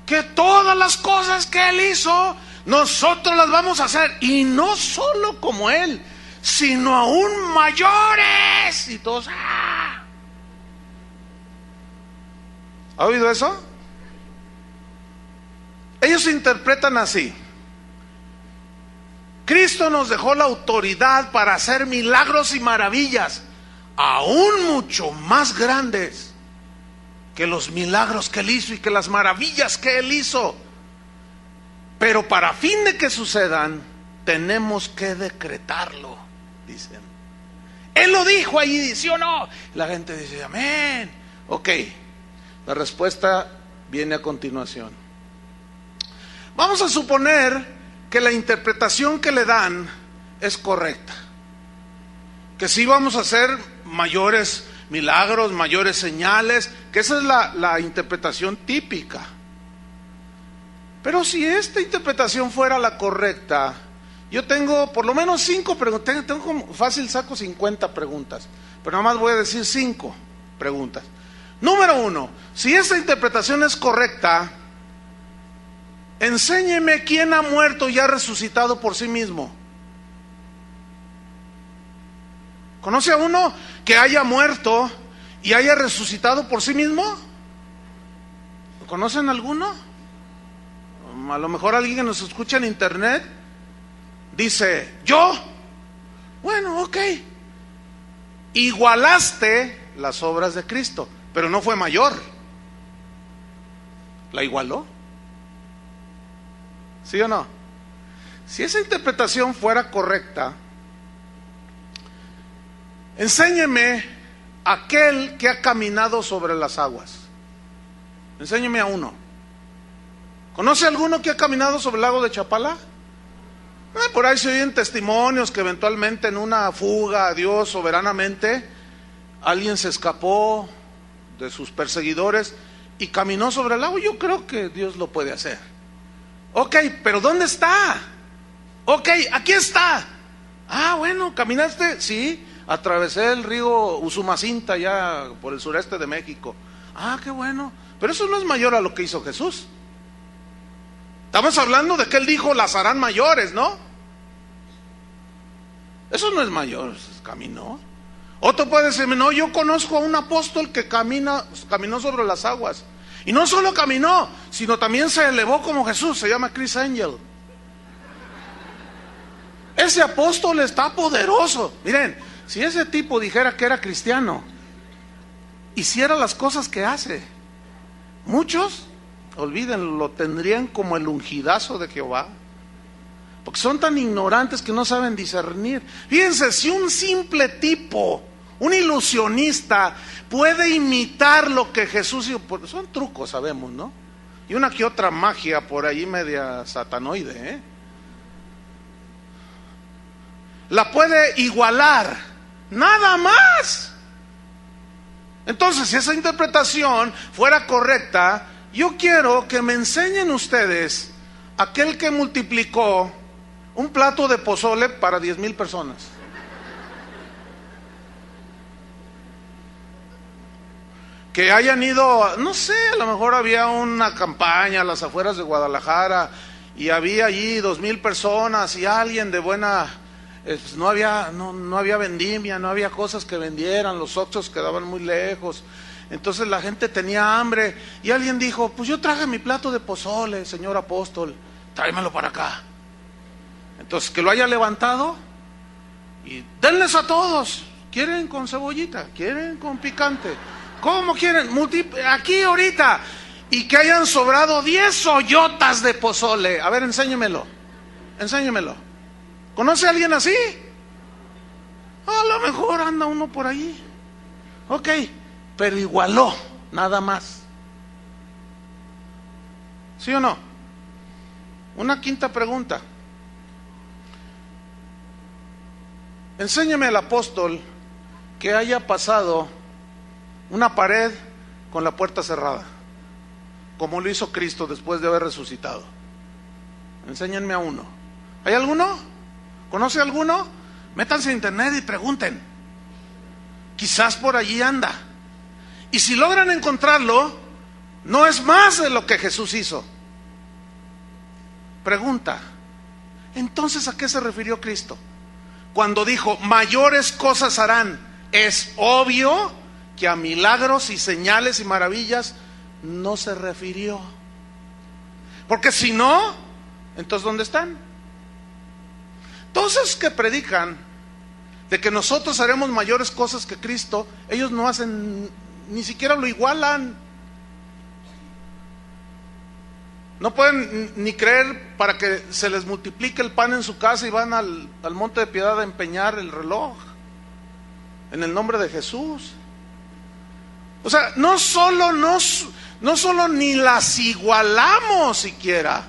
Que todas las cosas que Él hizo, nosotros las vamos a hacer. Y no solo como Él, sino aún mayores. Y todos, ¡ah! ¿Ha oído eso? Ellos interpretan así. Cristo nos dejó la autoridad para hacer milagros y maravillas, aún mucho más grandes que los milagros que Él hizo y que las maravillas que Él hizo. Pero para fin de que sucedan, tenemos que decretarlo, dicen. Él lo dijo allí, ¿sí o no? La gente dice, amén. Ok, la respuesta viene a continuación. Vamos a suponer que la interpretación que le dan es correcta, que sí vamos a hacer mayores milagros, mayores señales, que esa es la interpretación típica. Pero si esta interpretación fuera la correcta, yo tengo por lo menos 5 preguntas, tengo como fácil saco 50 preguntas, pero nada más voy a decir 5 preguntas. Número 1, si esta interpretación es correcta, enséñeme quién ha muerto y ha resucitado por sí mismo. ¿Conoce a uno que haya muerto y haya resucitado por sí mismo? ¿Conocen alguno? A lo mejor alguien que nos escucha en internet dice, ¿yo? Bueno, ok. Igualaste las obras de Cristo, pero no fue mayor. ¿La igualó? ¿Sí o no? Si esa interpretación fuera correcta, enséñeme aquel que ha caminado sobre las aguas. Enséñeme a uno. ¿Conoce alguno que ha caminado sobre el lago de Chapala? Por ahí se oyen testimonios que eventualmente en una fuga a Dios soberanamente alguien se escapó de sus perseguidores y caminó sobre el lago. Yo creo que Dios lo puede hacer. Ok, pero ¿dónde está? Ok, aquí está. Ah, bueno, ¿caminaste? Sí, atravesé el río Usumacinta ya por el sureste de México. Ah, qué bueno. Pero eso no es mayor a lo que hizo Jesús. Estamos hablando de que Él dijo, las harán mayores, ¿no? Eso no es mayor, caminó. Otro puede decirme, no, yo conozco a un apóstol que caminó sobre las aguas. Y no solo caminó, sino también se elevó como Jesús, se llama Chris Angel. Ese apóstol está poderoso. Miren, si ese tipo dijera que era cristiano, hiciera las cosas que hace, muchos, olvídenlo, lo tendrían como el ungidazo de Jehová. Porque son tan ignorantes que no saben discernir. Fíjense, si un simple tipo, un ilusionista, puede imitar lo que Jesús hizo, son trucos, sabemos, ¿no? Y una que otra magia por ahí media satanoide, ¿eh? La puede igualar, nada más. Entonces, si esa interpretación fuera correcta, yo quiero que me enseñen ustedes aquel que multiplicó un plato de pozole para 10,000 personas. Que hayan ido, no sé, a lo mejor había una campaña a las afueras de Guadalajara y había allí 2,000 personas y alguien de buena, pues no había vendimia, no había cosas que vendieran, los oxxos quedaban muy lejos. Entonces la gente tenía hambre y alguien dijo, pues yo traje mi plato de pozole, señor apóstol, tráemelo para acá. Entonces que lo haya levantado y denles a todos. ¿Quieren con cebollita? ¿Quieren con picante? ¿Cómo quieren? Aquí ahorita. Y que hayan sobrado 10 ollotas de pozole. A ver, enséñemelo. ¿Conoce a alguien así? A lo mejor anda uno por ahí. Ok, pero igualó, nada más. ¿Sí o no? Una quinta pregunta. Enséñeme al apóstol que haya pasado una pared con la puerta cerrada, como lo hizo Cristo después de haber resucitado. Enséñenme a uno. ¿Hay alguno? ¿Conoce alguno? Métanse a internet y pregunten. Quizás por allí anda. Y si logran encontrarlo, no es más de lo que Jesús hizo. Pregunta, entonces ¿a qué se refirió Cristo? Cuando dijo, mayores cosas harán, es obvio que a milagros y señales y maravillas no se refirió. Porque si no, entonces ¿dónde están? Todos esos que predican de que nosotros haremos mayores cosas que Cristo, ellos no hacen, ni siquiera lo igualan. No pueden ni creer para que se les multiplique el pan en su casa y van al monte de Piedad a empeñar el reloj en el nombre de Jesús. O sea, no solo ni las igualamos siquiera,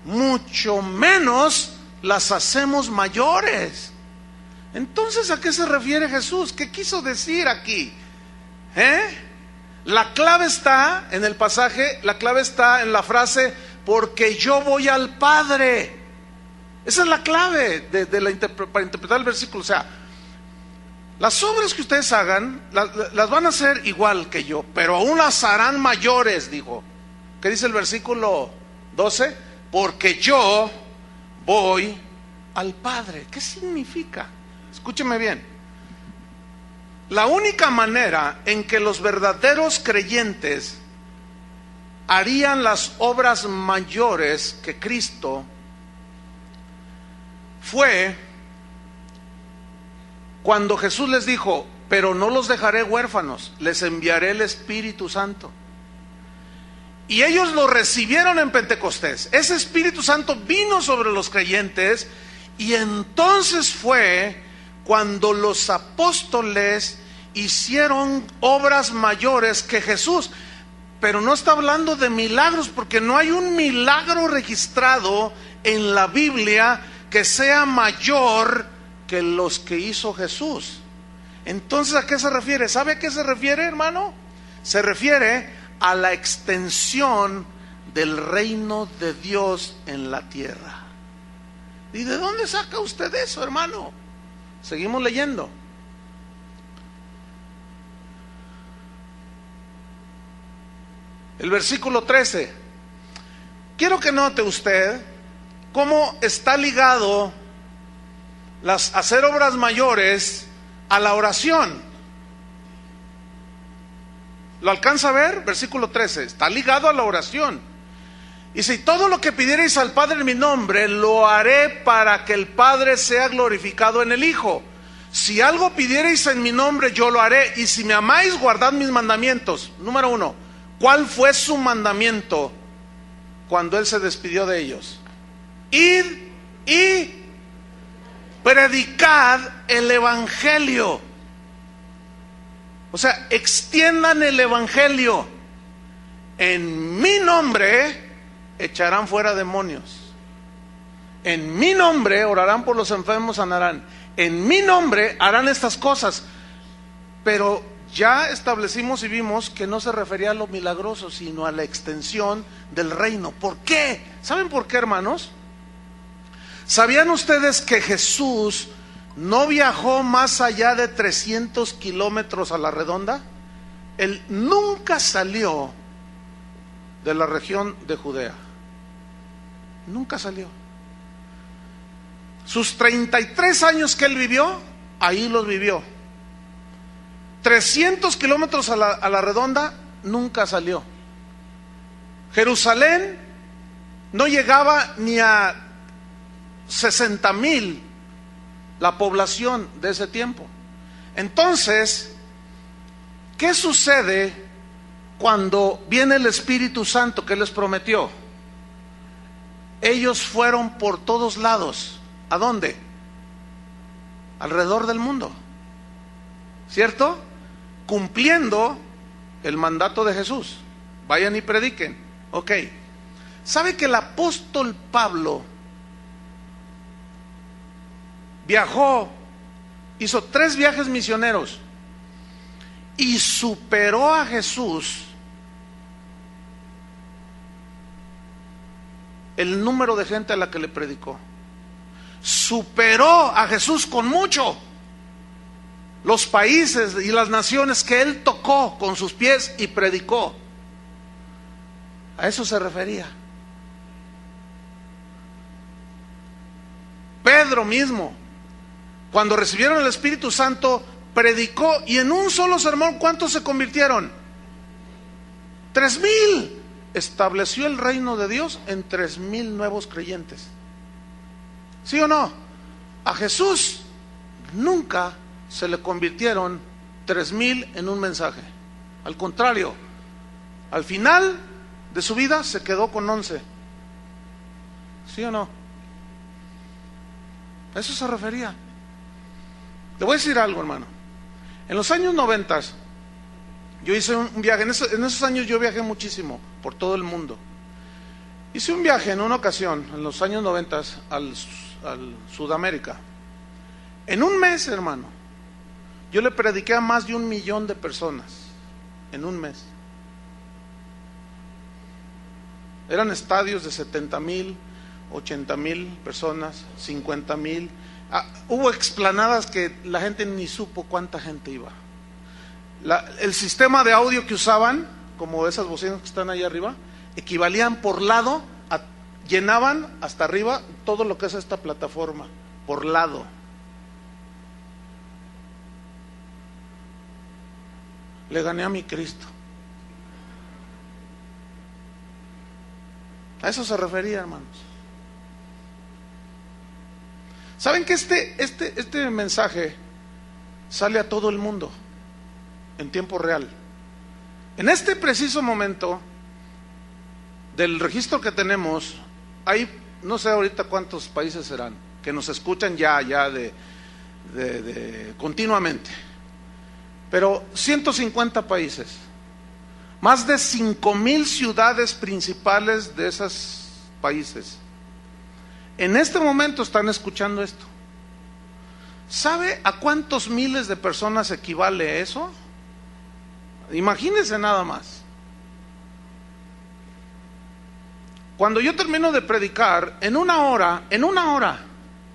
mucho menos las hacemos mayores. Entonces, ¿a qué se refiere Jesús? ¿Qué quiso decir aquí? La clave está en el pasaje, la clave está en la frase, porque yo voy al Padre. Esa es la clave para interpretar el versículo. O sea, las obras que ustedes hagan, las van a hacer igual que yo, pero aún las harán mayores, dijo. ¿Qué dice el versículo 12? Porque yo voy al Padre. ¿Qué significa? Escúcheme bien. La única manera en que los verdaderos creyentes harían las obras mayores que Cristo fue cuando Jesús les dijo: pero no los dejaré huérfanos, les enviaré el Espíritu Santo. Y ellos lo recibieron en Pentecostés. Ese Espíritu Santo vino sobre los creyentes, y entonces fue cuando los apóstoles hicieron obras mayores que Jesús. Pero no está hablando de milagros, porque no hay un milagro registrado en la Biblia que sea mayor que los que hizo Jesús. Entonces, ¿a qué se refiere? ¿Sabe a qué se refiere, hermano? Se refiere a la extensión del reino de Dios en la tierra. ¿Y de dónde saca usted eso, hermano? Seguimos leyendo. El versículo 13. Quiero que note usted cómo está ligado hacer obras mayores a la oración. ¿Lo alcanza a ver? Versículo 13. Está ligado a la oración. Y si todo lo que pidierais al Padre en mi nombre, lo haré para que el Padre sea glorificado en el Hijo. Si algo pidierais en mi nombre, yo lo haré. Y si me amáis, guardad mis mandamientos. Número 1. ¿Cuál fue su mandamiento cuando Él se despidió de ellos? Id y predicad el Evangelio. O sea, extiendan el Evangelio. En mi nombre echarán fuera demonios. En mi nombre orarán por los enfermos, sanarán. En mi nombre harán estas cosas. Pero ya establecimos y vimos que no se refería a lo milagroso, sino a la extensión del reino. ¿Por qué? ¿Saben por qué, hermanos? ¿Sabían ustedes que Jesús no viajó más allá de 300 kilómetros a la redonda? Él nunca salió de la región de Judea. Nunca salió. Sus 33 años que Él vivió, ahí los vivió. 300 kilómetros a la redonda, nunca salió. Jerusalén no llegaba ni a 60,000 la población de ese tiempo. Entonces, ¿qué sucede cuando viene el Espíritu Santo que les prometió? Ellos fueron por todos lados. ¿A dónde? Alrededor del mundo, ¿cierto? Cumpliendo el mandato de Jesús. Vayan y prediquen. Ok. ¿Sabe que el apóstol Pablo viajó, hizo 3 viajes misioneros y superó a Jesús el número de gente a la que le predicó? Superó a Jesús con mucho los países y las naciones que Él tocó con sus pies y predicó. A eso se refería. Pedro mismo, cuando recibieron el Espíritu Santo, predicó, y en un solo sermón, ¿cuántos se convirtieron? 3,000. Estableció el reino de Dios en 3,000 nuevos creyentes. ¿Sí o no? A Jesús nunca se le convirtieron 3,000 en un mensaje. Al contrario, al final de su vida se quedó con 11. ¿Sí o no? A eso se refería. Le voy a decir algo, hermano. En los años 90, yo hice un viaje. En esos años yo viajé muchísimo por todo el mundo. Hice un viaje en una ocasión, en los años 90, al Sudamérica. En un mes, hermano, yo le prediqué a más de 1,000,000 de personas. En un mes. Eran estadios de 70,000, 80,000 personas, 50,000. Hubo explanadas que la gente ni supo cuánta gente iba. El sistema de audio que usaban, como esas bocinas que están ahí arriba, equivalían por lado, llenaban hasta arriba todo lo que es esta plataforma, por lado. Le gané a mi Cristo. A eso se refería, hermanos. ¿Saben que este mensaje sale a todo el mundo en tiempo real? En este preciso momento, del registro que tenemos, hay, no sé ahorita cuántos países serán, que nos escuchan ya continuamente, pero 150 países, más de 5,000 ciudades principales de esos países, en este momento están escuchando esto. ¿Sabe a cuántos miles de personas equivale eso? Imagínense nada más. Cuando yo termino de predicar, en una hora,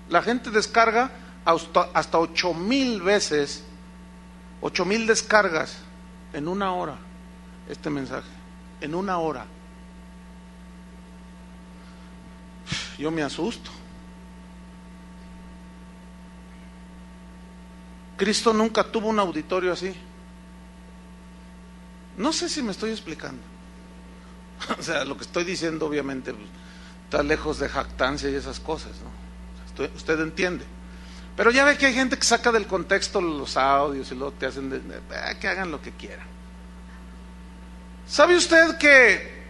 la gente descarga hasta 8,000 veces, 8,000 descargas en una hora este mensaje, en una hora. Yo me asusto. Cristo nunca tuvo un auditorio así. No sé si me estoy explicando. O sea, lo que estoy diciendo obviamente está lejos de jactancia y esas cosas, ¿no? Usted entiende. Pero ya ve que hay gente que saca del contexto los audios y luego te hacen que hagan lo que quieran. ¿Sabe usted que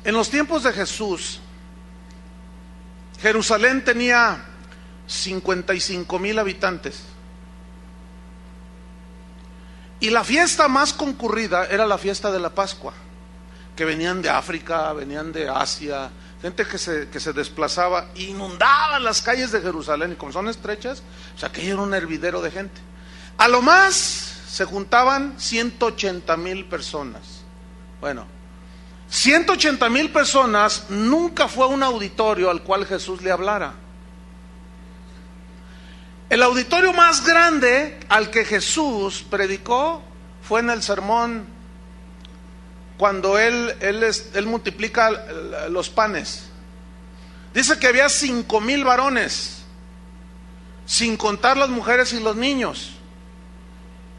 en los tiempos de Jesús, Jerusalén tenía 55,000 habitantes? Y la fiesta más concurrida era la fiesta de la Pascua, que venían de África, venían de Asia, gente que se desplazaba, inundaban las calles de Jerusalén, y como son estrechas, o sea, aquello era un hervidero de gente. A lo más se juntaban 180,000 personas. Bueno, 180,000 personas nunca fue un auditorio al cual Jesús le hablara. El auditorio más grande al que Jesús predicó fue en el sermón, cuando él multiplica los panes. Dice que había 5,000 varones, sin contar las mujeres y los niños.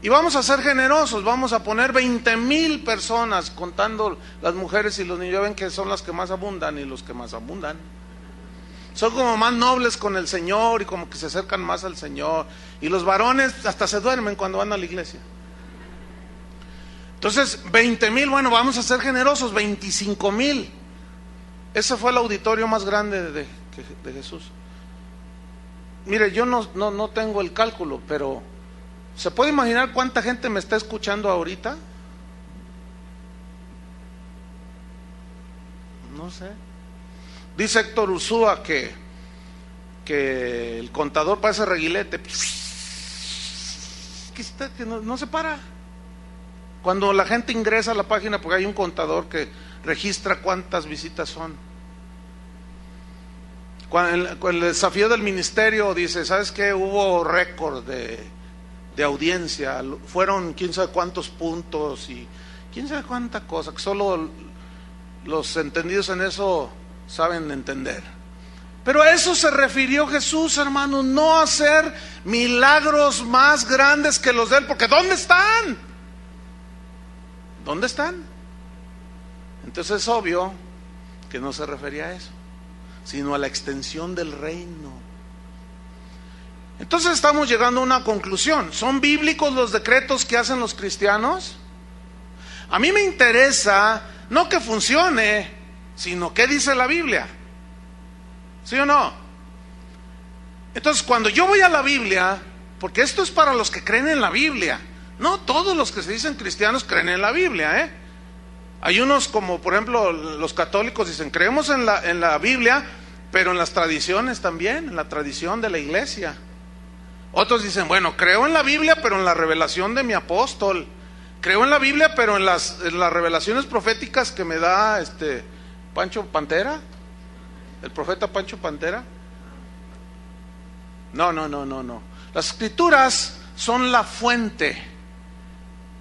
Y vamos a ser generosos, vamos a poner 20,000 personas, contando las mujeres y los niños. Ya ven que son las que más abundan, y los que más abundan son como más nobles con el Señor y como que se acercan más al Señor. Y los varones hasta se duermen cuando van a la iglesia. Entonces, 20,000, bueno, vamos a ser generosos, 25,000. Ese fue el auditorio más grande de Jesús. Mire, yo no tengo el cálculo, pero ¿se puede imaginar cuánta gente me está escuchando ahorita? No sé. Dice Héctor Ursúa que el contador parece reguilete, que no se para. Cuando la gente ingresa a la página, porque hay un contador que registra cuántas visitas son. Cuando el desafío del ministerio dice, ¿sabes qué? Hubo récord de audiencia, fueron quién sabe cuántos puntos y quién sabe cuánta cosa, que solo los entendidos en eso saben entender. Pero a eso se refirió Jesús, hermanos, no hacer milagros más grandes que los de él, porque ¿dónde están? ¿Dónde están? Entonces es obvio que no se refería a eso, sino a la extensión del reino. Entonces estamos llegando a una conclusión. ¿Son bíblicos los decretos que hacen los cristianos? A mí me interesa no que funcione, sino qué dice la Biblia. ¿Sí o no? Entonces, cuando yo voy a la Biblia, porque esto es para los que creen en la Biblia, no todos los que se dicen cristianos creen en la Biblia, ¿eh? Hay unos, como por ejemplo los católicos, dicen creemos en la Biblia, pero en las tradiciones también, en la tradición de la iglesia. Otros dicen, bueno, creo en la Biblia, pero en la revelación de mi apóstol. Creo en la Biblia, pero en las revelaciones proféticas que me da Pancho Pantera, el profeta Pancho Pantera. No. Las escrituras son la fuente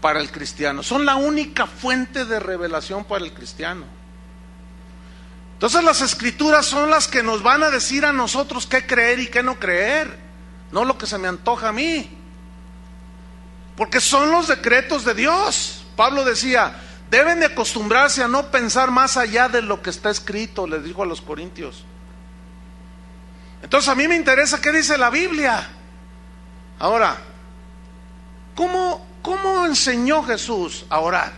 para el cristiano, son la única fuente de revelación para el cristiano. Entonces las escrituras son las que nos van a decir a nosotros qué creer y qué no creer, no lo que se me antoja a mí. porque son los decretos de Dios. Pablo decía, deben de acostumbrarse a no pensar más allá de lo que está escrito, les dijo a los corintios. Entonces a mí me interesa qué dice la Biblia. Ahora, ¿cómo enseñó Jesús a orar?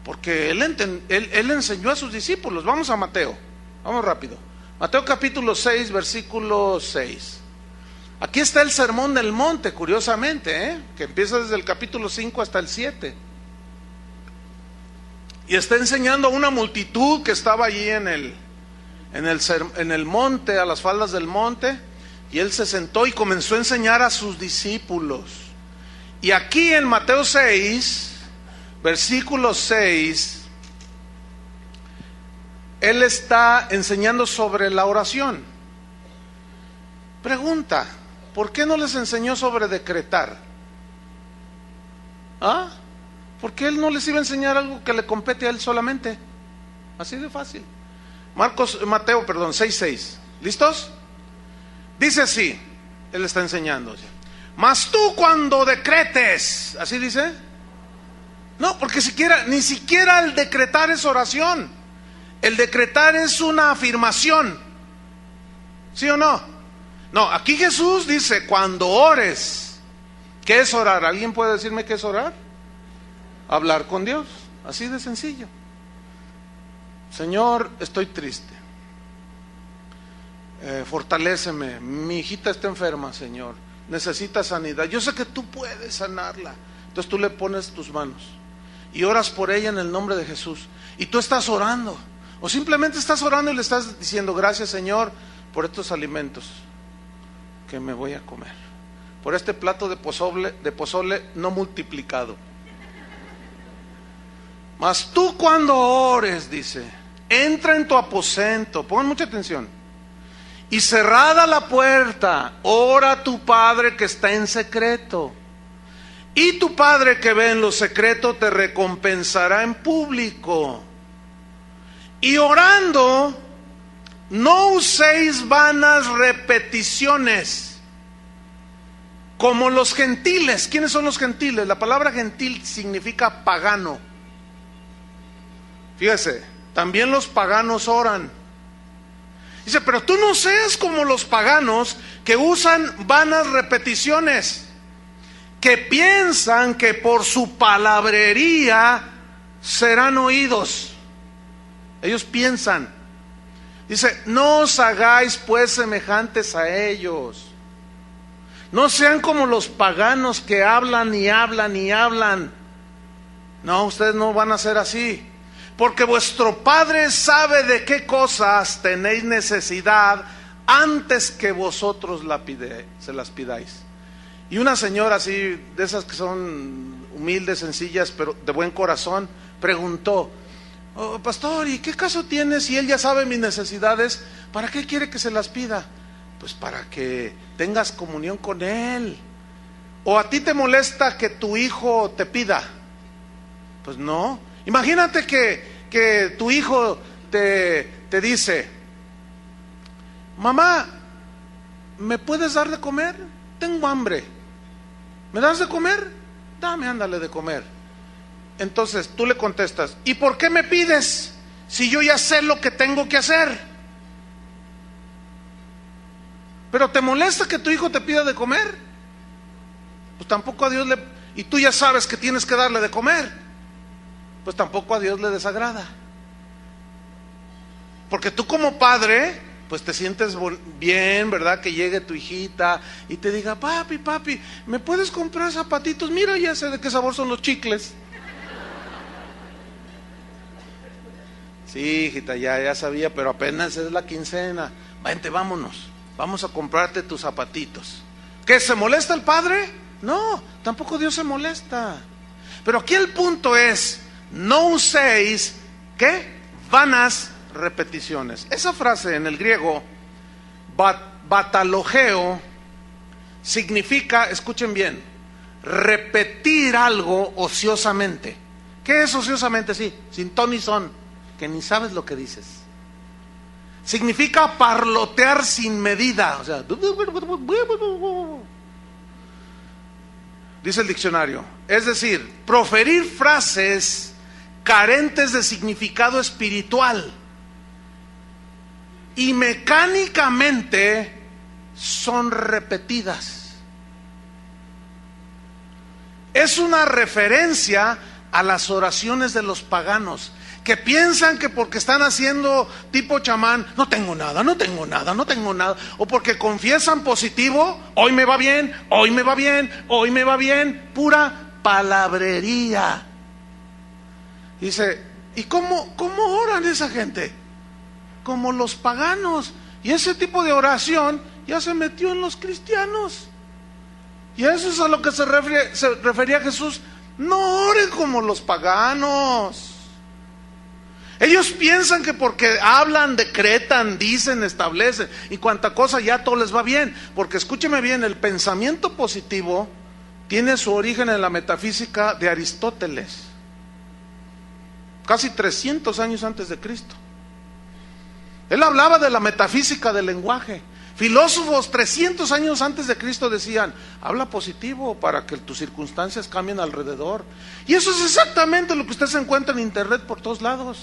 Porque él enseñó a sus discípulos. Vamos a Mateo, vamos rápido. Mateo capítulo 6, versículo 6. Aquí está el sermón del monte, curiosamente, que empieza desde el capítulo 5 hasta el 7. Y está enseñando a una multitud que estaba allí en el monte, a las faldas del monte. Y él se sentó y comenzó a enseñar a sus discípulos. Y aquí en Mateo 6, versículo 6, él está enseñando sobre la oración. Pregunta, ¿por qué no les enseñó sobre decretar? ¿Por qué él no les iba a enseñar algo que le compete a él solamente? Así de fácil. Mateo 6:6. ¿Listos? Dice así, él está enseñando. Mas tú cuando decretes, ¿así dice? No, porque ni siquiera el decretar es oración. El decretar es una afirmación. ¿Sí o no? No, aquí Jesús dice, cuando ores. ¿Qué es orar? ¿Alguien puede decirme qué es orar? Hablar con Dios, así de sencillo. Señor, estoy triste. Fortaléceme, mi hijita está enferma, Señor, necesita sanidad, yo sé que tú puedes sanarla. Entonces tú le pones tus manos y oras por ella en el nombre de Jesús. Y tú estás orando, o simplemente estás orando y le estás diciendo, gracias Señor por estos alimentos que me voy a comer, por este plato de pozole no multiplicado. Mas tú cuando ores, dice, entra en tu aposento, pongan mucha atención, y cerrada la puerta, ora a tu Padre que está en secreto. Y tu Padre que ve en lo secreto te recompensará en público. Y orando, no uséis vanas repeticiones, como los gentiles. ¿Quiénes son los gentiles? La palabra gentil significa pagano. Fíjese, también los paganos oran. Dice, pero tú no seas como los paganos que usan vanas repeticiones, que piensan que por su palabrería serán oídos. Ellos piensan. Dice, no os hagáis pues semejantes a ellos. No sean como los paganos que hablan y hablan y hablan. No, ustedes no van a ser así. Porque vuestro Padre sabe de qué cosas tenéis necesidad antes que vosotros se las pidáis. Y una señora así, de esas que son humildes, sencillas, pero de buen corazón, preguntó, pastor, ¿y qué caso tiene si él ya sabe mis necesidades? ¿Para qué quiere que se las pida? Pues para que tengas comunión con él. ¿O a ti te molesta que tu hijo te pida? Pues no. Imagínate que tu hijo te dice, mamá, ¿me puedes dar de comer? Tengo hambre. ¿Me das de comer? Dame, ándale de comer. Entonces tú le contestas, ¿y por qué me pides si yo ya sé lo que tengo que hacer? ¿Pero te molesta que tu hijo te pida de comer? Pues tampoco a Dios y tú ya sabes que tienes que darle de comer. Pues tampoco a Dios le desagrada. Porque tú como padre, pues te sientes bien, ¿verdad? Que llegue tu hijita y te diga, papi, ¿me puedes comprar zapatitos? Mira, ya sé de qué sabor son los chicles. Sí, hijita, ya sabía, pero apenas es la quincena. Vente, vámonos, vamos a comprarte tus zapatitos. ¿Qué, se molesta el padre? No, tampoco Dios se molesta. Pero aquí el punto es, no uséis, ¿qué? Vanas repeticiones. Esa frase en el griego, batalogeo, significa, escuchen bien, repetir algo ociosamente. ¿Qué es ociosamente? Sí, sin ton ni son, que ni sabes lo que dices. Significa parlotear sin medida, o sea, dice el diccionario. Es decir, proferir frases carentes de significado espiritual y mecánicamente son repetidas. Es una referencia a las oraciones de los paganos, que piensan que porque están haciendo tipo chamán, no tengo nada, no tengo nada, no tengo nada, o porque confiesan positivo, hoy me va bien, hoy me va bien, hoy me va bien, pura palabrería. Dice, ¿y cómo oran esa gente? Como los paganos. Y ese tipo de oración ya se metió en los cristianos. Y eso es a lo que se refería Jesús. No oren como los paganos. Ellos piensan que porque hablan, decretan, dicen, establecen y cuanta cosa ya todo les va bien. Porque escúcheme bien, el pensamiento positivo tiene su origen en la metafísica de Aristóteles, casi 300 años antes de Cristo. Él hablaba de la metafísica del lenguaje. Filósofos 300 años antes de Cristo decían, habla positivo para que tus circunstancias cambien alrededor. Y eso es exactamente lo que usted se encuentra en internet por todos lados.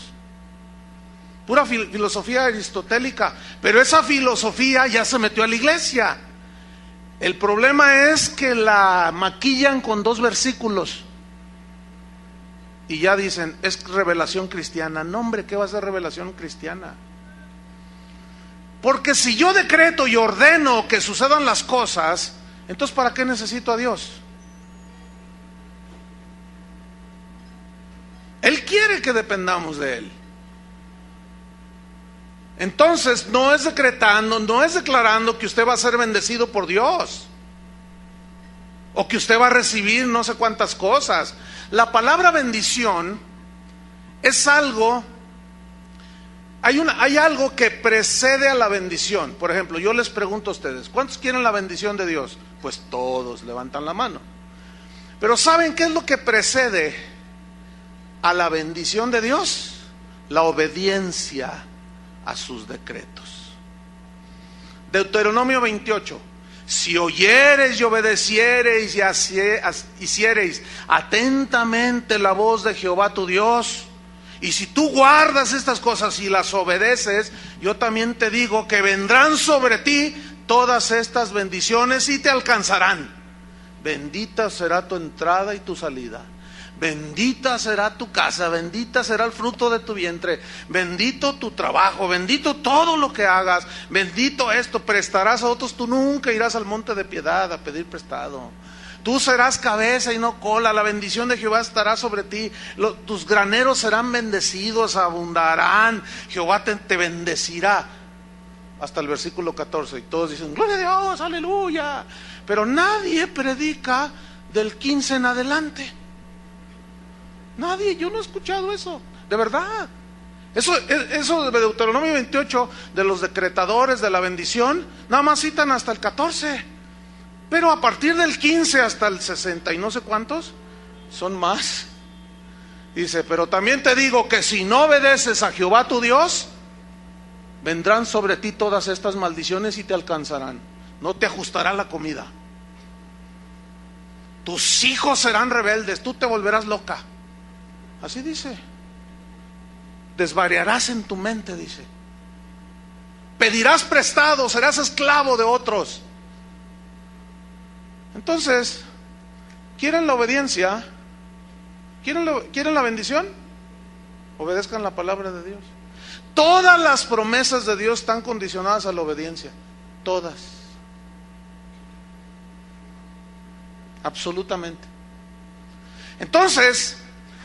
Pura filosofía aristotélica. Pero esa filosofía ya se metió a la iglesia. El problema es que la maquillan con 2 versículos. Y ya dicen, es revelación cristiana. No, hombre, ¿qué va a ser revelación cristiana? Porque si yo decreto y ordeno que sucedan las cosas, entonces ¿para qué necesito a Dios? Él quiere que dependamos de Él. Entonces no es decretando, no es declarando que usted va a ser bendecido por Dios, o que usted va a recibir no sé cuántas cosas. La palabra bendición es algo... Hay algo que precede a la bendición. Por ejemplo, yo les pregunto a ustedes, ¿cuántos quieren la bendición de Dios? Pues todos levantan la mano. Pero ¿saben qué es lo que precede a la bendición de Dios? La obediencia a sus decretos. Deuteronomio 28. Si oyereis y obedeciereis y hiciereis atentamente la voz de Jehová tu Dios, y si tú guardas estas cosas y las obedeces, yo también te digo que vendrán sobre ti todas estas bendiciones y te alcanzarán. Bendita será tu entrada y tu salida. Bendita será tu casa, bendita será el fruto de tu vientre, bendito tu trabajo, bendito todo lo que hagas, bendito esto, prestarás a otros, tú nunca irás al monte de piedad a pedir prestado. Tú serás cabeza y no cola, la bendición de Jehová estará sobre ti, tus graneros serán bendecidos, abundarán, Jehová te bendecirá. Hasta el versículo 14, y todos dicen, gloria a Dios, aleluya. Pero nadie predica del 15 en adelante. Nadie, yo no he escuchado eso, de verdad. Eso de Deuteronomio 28, de los decretadores de la bendición, nada más citan hasta el 14. Pero a partir del 15 hasta el 60 y no sé cuántos, son más. Dice, pero también te digo que si no obedeces a Jehová tu Dios, vendrán sobre ti todas estas maldiciones y te alcanzarán. No te ajustará la comida. Tus hijos serán rebeldes, tú te volverás loca. Así dice. Desvariarás en tu mente, dice. Pedirás prestado, serás esclavo de otros. Entonces, ¿quieren la obediencia? ¿Quieren la bendición? Obedezcan la palabra de Dios. Todas las promesas de Dios están condicionadas a la obediencia. Todas. Absolutamente. Entonces,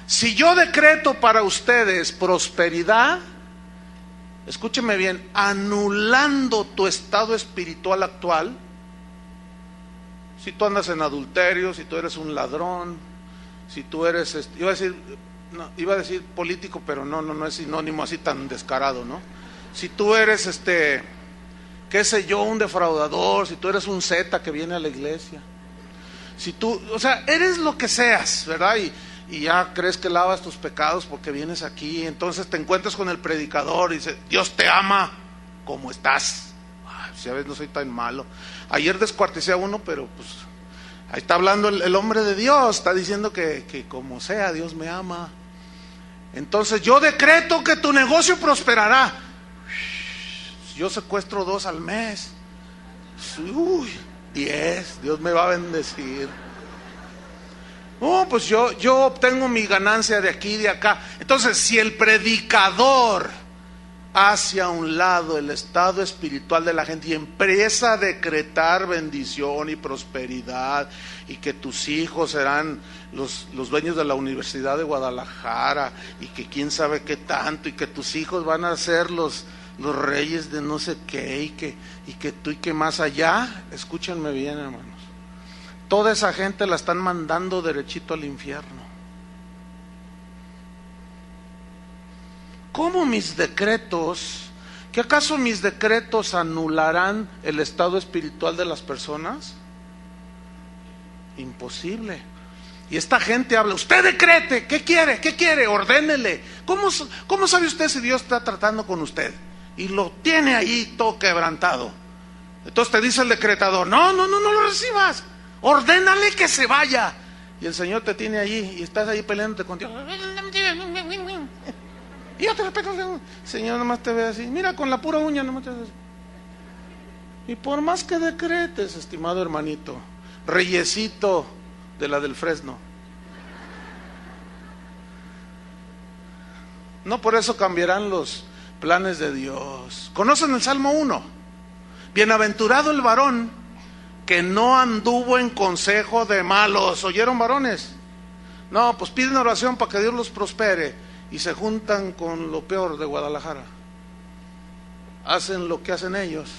si yo decreto para ustedes prosperidad, escúcheme bien, anulando tu estado espiritual actual, si tú andas en adulterio, si tú eres un ladrón, si tú eres, iba a decir político, pero no es sinónimo así tan descarado, ¿no? Si tú eres, qué sé yo, un defraudador, si tú eres un zeta que viene a la iglesia, si tú, o sea, eres lo que seas, ¿verdad? Y ya crees que lavas tus pecados porque vienes aquí, entonces te encuentras con el predicador y dice, Dios te ama como estás. Si a veces no soy tan malo. Ayer descuarticé a uno, pero pues Ahí está hablando el hombre de Dios, está diciendo que como sea, Dios me ama. Entonces yo decreto que tu negocio prosperará. Yo secuestro 2 al mes. 10, Dios me va a bendecir. Pues yo obtengo mi ganancia de aquí y de acá. Entonces, si el predicador hace a un lado el estado espiritual de la gente y empieza a decretar bendición y prosperidad, y que tus hijos serán los dueños de la Universidad de Guadalajara, y que quién sabe qué tanto, y que tus hijos van a ser los reyes de no sé qué, y que tú y que más allá, escúchenme bien, hermanos, toda esa gente la están mandando derechito al infierno. ¿Cómo mis decretos? ¿Que acaso mis decretos anularán el estado espiritual de las personas? Imposible. Y esta gente habla, usted decrete, ¿qué quiere? ¿Qué quiere? Ordénele. ¿Cómo sabe usted si Dios está tratando con usted? Y lo tiene ahí todo quebrantado. Entonces te dice el decretador, no lo recibas, ordénale que se vaya. Y el Señor te tiene allí y estás ahí peleándote con Dios. Y yo te respeto, Señor, nomás te ve así, mira, con la pura uña nomás te ve así. Y por más que decretes, estimado hermanito, reyesito de la del Fresno, no por eso cambiarán los planes de Dios. ¿Conocen el Salmo 1? Bienaventurado el varón que no anduvo en consejo de malos. ¿Oyeron, varones? No, pues piden oración para que Dios los prospere y se juntan con lo peor de Guadalajara. Hacen lo que hacen ellos.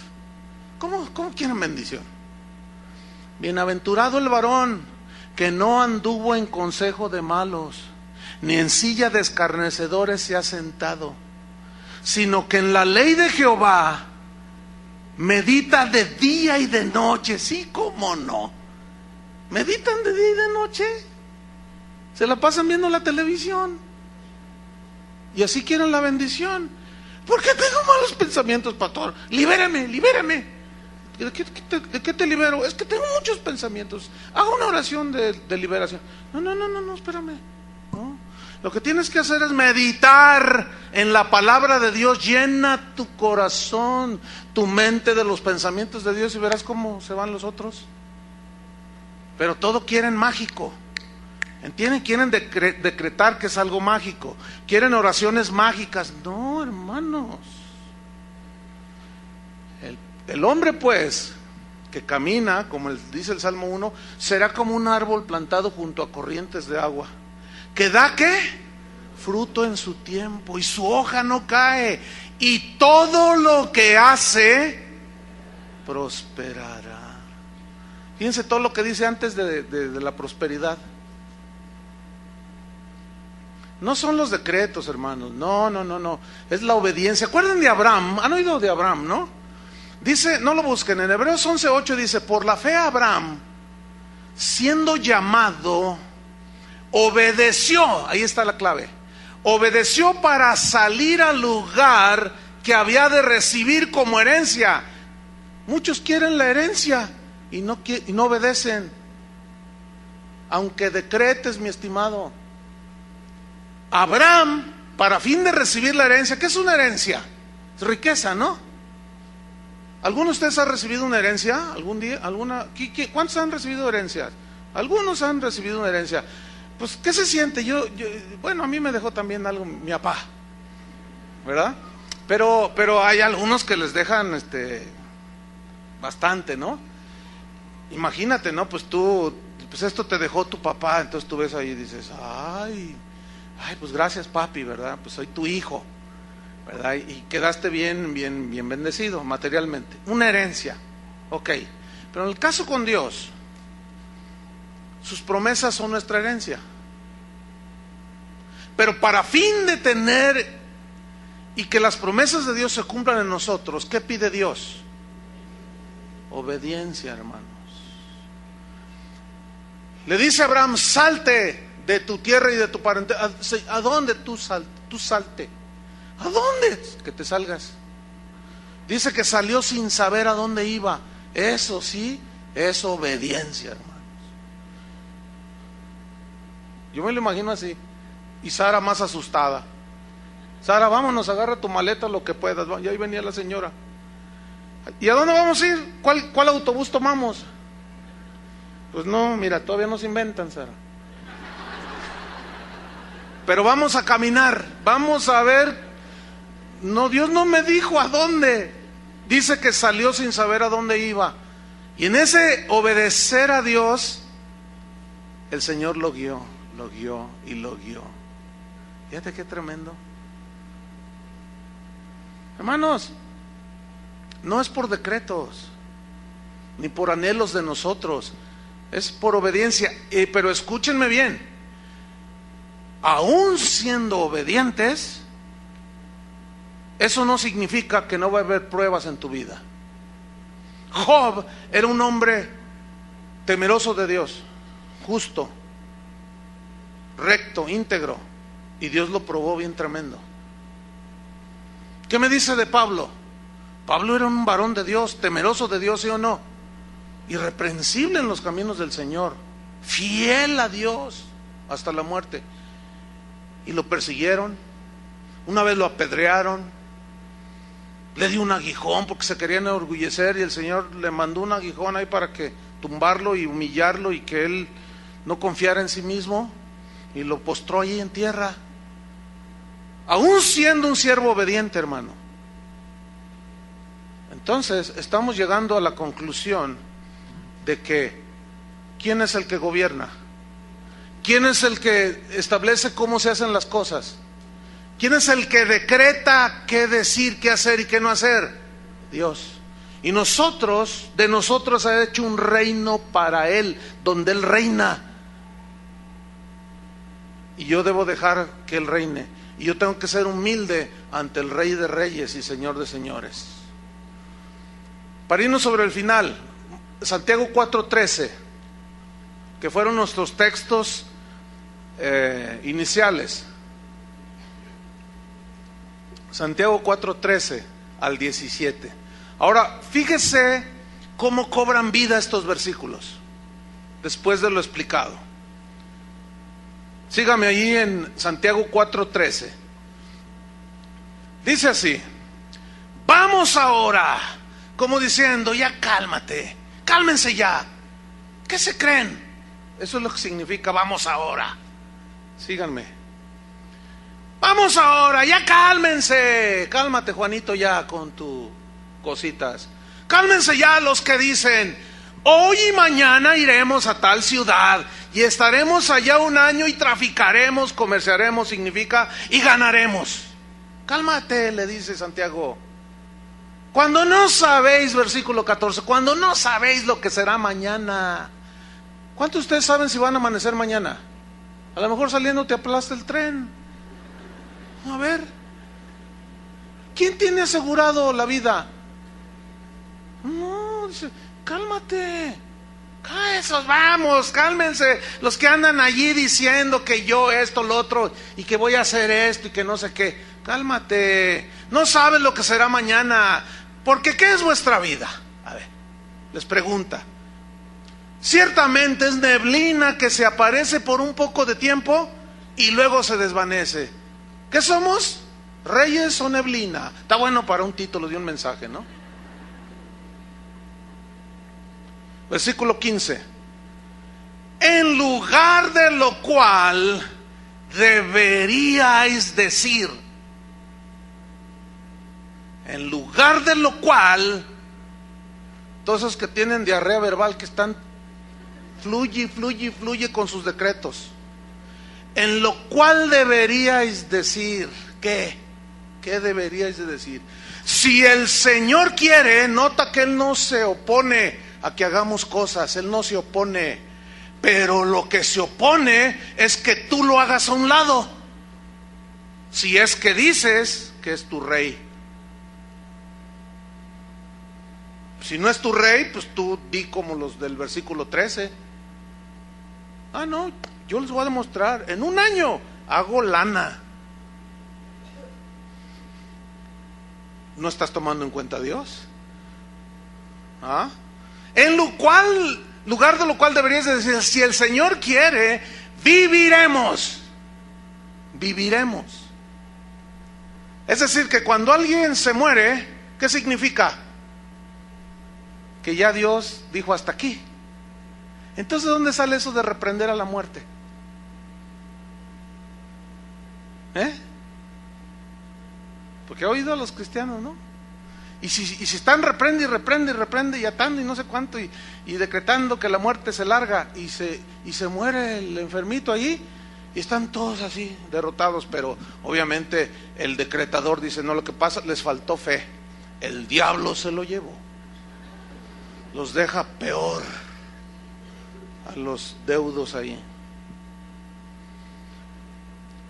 ¿Cómo quieren bendición? Bienaventurado el varón que no anduvo en consejo de malos, ni en silla de escarnecedores se ha sentado, sino que en la ley de Jehová medita de día y de noche. Sí, cómo no. Meditan de día y de noche. Se la pasan viendo la televisión. Y así quieren la bendición. ¿Por qué tengo malos pensamientos, pastor? Libérame. ¿De qué te libero? Es que tengo muchos pensamientos. Haga una oración de liberación. No, espérame. No. Lo que tienes que hacer es meditar en la palabra de Dios. Llena tu corazón, tu mente de los pensamientos de Dios y verás cómo se van los otros. Pero todo quieren mágico. ¿Entienden? Quieren decretar que es algo mágico. Quieren oraciones mágicas. No, hermanos. El hombre, pues, que camina, como dice el Salmo 1, será como un árbol plantado junto a corrientes de agua, que da, ¿qué? Fruto en su tiempo, y su hoja no cae, y todo lo que hace prosperará. Fíjense todo lo que dice antes de la prosperidad. No son los decretos, hermanos, no, es la obediencia. ¿Acuerdan de Abraham? ¿Han oído de Abraham, no? Dice, no lo busquen, en Hebreos 11:8 dice, por la fe Abraham, siendo llamado, obedeció, ahí está la clave, obedeció para salir al lugar que había de recibir como herencia. Muchos quieren la herencia y no obedecen, aunque decretes, mi estimado. Abraham, para fin de recibir la herencia, ¿qué es una herencia? Es riqueza, ¿no? ¿Alguno de ustedes ha recibido una herencia algún día? ¿Cuántos han recibido herencias? Algunos han recibido una herencia. Pues, ¿qué se siente? Bueno, a mí me dejó también algo mi papá, ¿verdad? Pero hay algunos que les dejan bastante, ¿no? Imagínate, ¿no? Pues esto te dejó tu papá, entonces tú ves ahí y dices, ay, pues gracias, papi, ¿verdad? Pues soy tu hijo, ¿verdad? Y quedaste bien bendecido materialmente. Una herencia, ok. Pero en el caso con Dios, sus promesas son nuestra herencia. Pero para fin de tener y que las promesas de Dios se cumplan en nosotros, ¿qué pide Dios? Obediencia, hermanos. Le dice a Abraham, salte de tu tierra y de tu parentela. ¿A dónde tú salte? ¿A dónde? Que te salgas. Dice que salió sin saber a dónde iba. Eso sí, es obediencia, hermanos. Yo me lo imagino así. Y Sara más asustada. Sara, vámonos, agarra tu maleta lo que puedas. Y ahí venía la señora. ¿Y a dónde vamos a ir? ¿Cuál autobús tomamos? Pues no, mira, todavía no se inventan, Sara. Pero vamos a caminar, vamos a ver. No, Dios no me dijo a dónde. Dice que salió sin saber a dónde iba. Y en ese obedecer a Dios, el Señor lo guió y lo guió. Fíjate qué tremendo. Hermanos, no es por decretos, ni por anhelos de nosotros, es por obediencia. Pero escúchenme bien, aún siendo obedientes, eso no significa que no va a haber pruebas en tu vida. Job era un hombre temeroso de Dios, justo, recto, íntegro, y Dios lo probó bien tremendo. ¿Qué me dice de Pablo? Pablo era un varón de Dios, temeroso de Dios, ¿sí o no? Irreprensible en los caminos del Señor, fiel a Dios hasta la muerte. Y lo persiguieron, una vez lo apedrearon, le dio un aguijón porque se querían enorgullecer, y el Señor le mandó un aguijón ahí para que tumbarlo y humillarlo, y que él no confiara en sí mismo, y lo postró allí en tierra, aún siendo un siervo obediente, hermano. Entonces estamos llegando a la conclusión de que ¿quién es el que gobierna? ¿Quién es el que establece cómo se hacen las cosas? ¿Quién es el que decreta qué decir, qué hacer y qué no hacer? Dios. Y nosotros, de nosotros ha hecho un reino para Él, donde Él reina. Y yo debo dejar que Él reine. Y yo tengo que ser humilde ante el Rey de Reyes y Señor de Señores. Para irnos sobre el final, Santiago 4:13, que fueron nuestros textos iniciales. Santiago 4:13 al 17. Ahora, fíjese cómo cobran vida estos versículos, después de lo explicado. Sígame allí en Santiago 4:13. Dice así: vamos ahora, como diciendo, ya cálmate, cálmense ya. ¿Qué se creen? Eso es lo que significa vamos ahora. Síganme. Vamos ahora, ya cálmense. Cálmate, Juanito, ya con tus cositas. Cálmense ya los que dicen, hoy y mañana iremos a tal ciudad y estaremos allá un año y traficaremos, comerciaremos, significa, y ganaremos. Cálmate, le dice Santiago. Cuando no sabéis, versículo 14, cuando no sabéis lo que será mañana. ¿Cuántos de ustedes saben si van a amanecer mañana? A lo mejor saliendo te aplasta el tren. A ver, ¿quién tiene asegurado la vida? No, dice, cálmate. Esos, vamos, cálmense. Los que andan allí diciendo que yo esto, lo otro, y que voy a hacer esto y que no sé qué. Cálmate. No sabes lo que será mañana. Porque ¿qué es vuestra vida? A ver, les pregunta. Ciertamente es neblina que se aparece por un poco de tiempo y luego se desvanece. ¿Qué somos? ¿Reyes o neblina? Está bueno para un título de un mensaje, ¿no? Versículo 15. En lugar de lo cual deberíais decir. En lugar de lo cual, todos esos que tienen diarrea verbal, que están fluye con sus decretos. En lo cual deberíais decir, ¿qué? ¿Qué deberíais de decir? Si el Señor quiere, nota que Él no se opone a que hagamos cosas, Él no se opone, pero lo que se opone es que tú lo hagas a un lado, si es que dices que es tu rey. Si no es tu rey, pues tú di como los del versículo 13. Ah, no, yo les voy a demostrar, en un año hago lana. ¿No estás tomando en cuenta a Dios? En lugar de lo cual deberías decir, si el Señor quiere, viviremos. Viviremos. Es decir, que cuando alguien se muere, ¿qué significa? Que ya Dios dijo hasta aquí. Entonces, ¿dónde sale eso de reprender a la muerte? Porque he oído a los cristianos, ¿no? Y si están reprende y atando y no sé cuánto y decretando que la muerte se larga y se muere el enfermito allí y están todos así derrotados, pero obviamente el decretador dice, no, lo que pasa, les faltó fe, el diablo se lo llevó, los deja peor a los deudos ahí.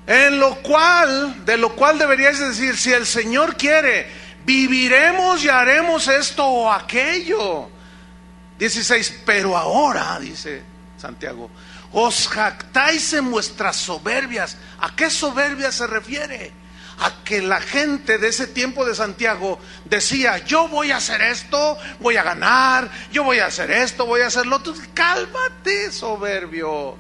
De lo cual deberíais decir, si el Señor quiere, viviremos y haremos esto o aquello. 16, pero ahora, dice Santiago, os jactáis en vuestras soberbias. ¿A qué soberbia se refiere? A que la gente de ese tiempo de Santiago decía, yo voy a hacer esto, voy a ganar, yo voy a hacer esto, voy a hacer lo otro. Cálmate, soberbio.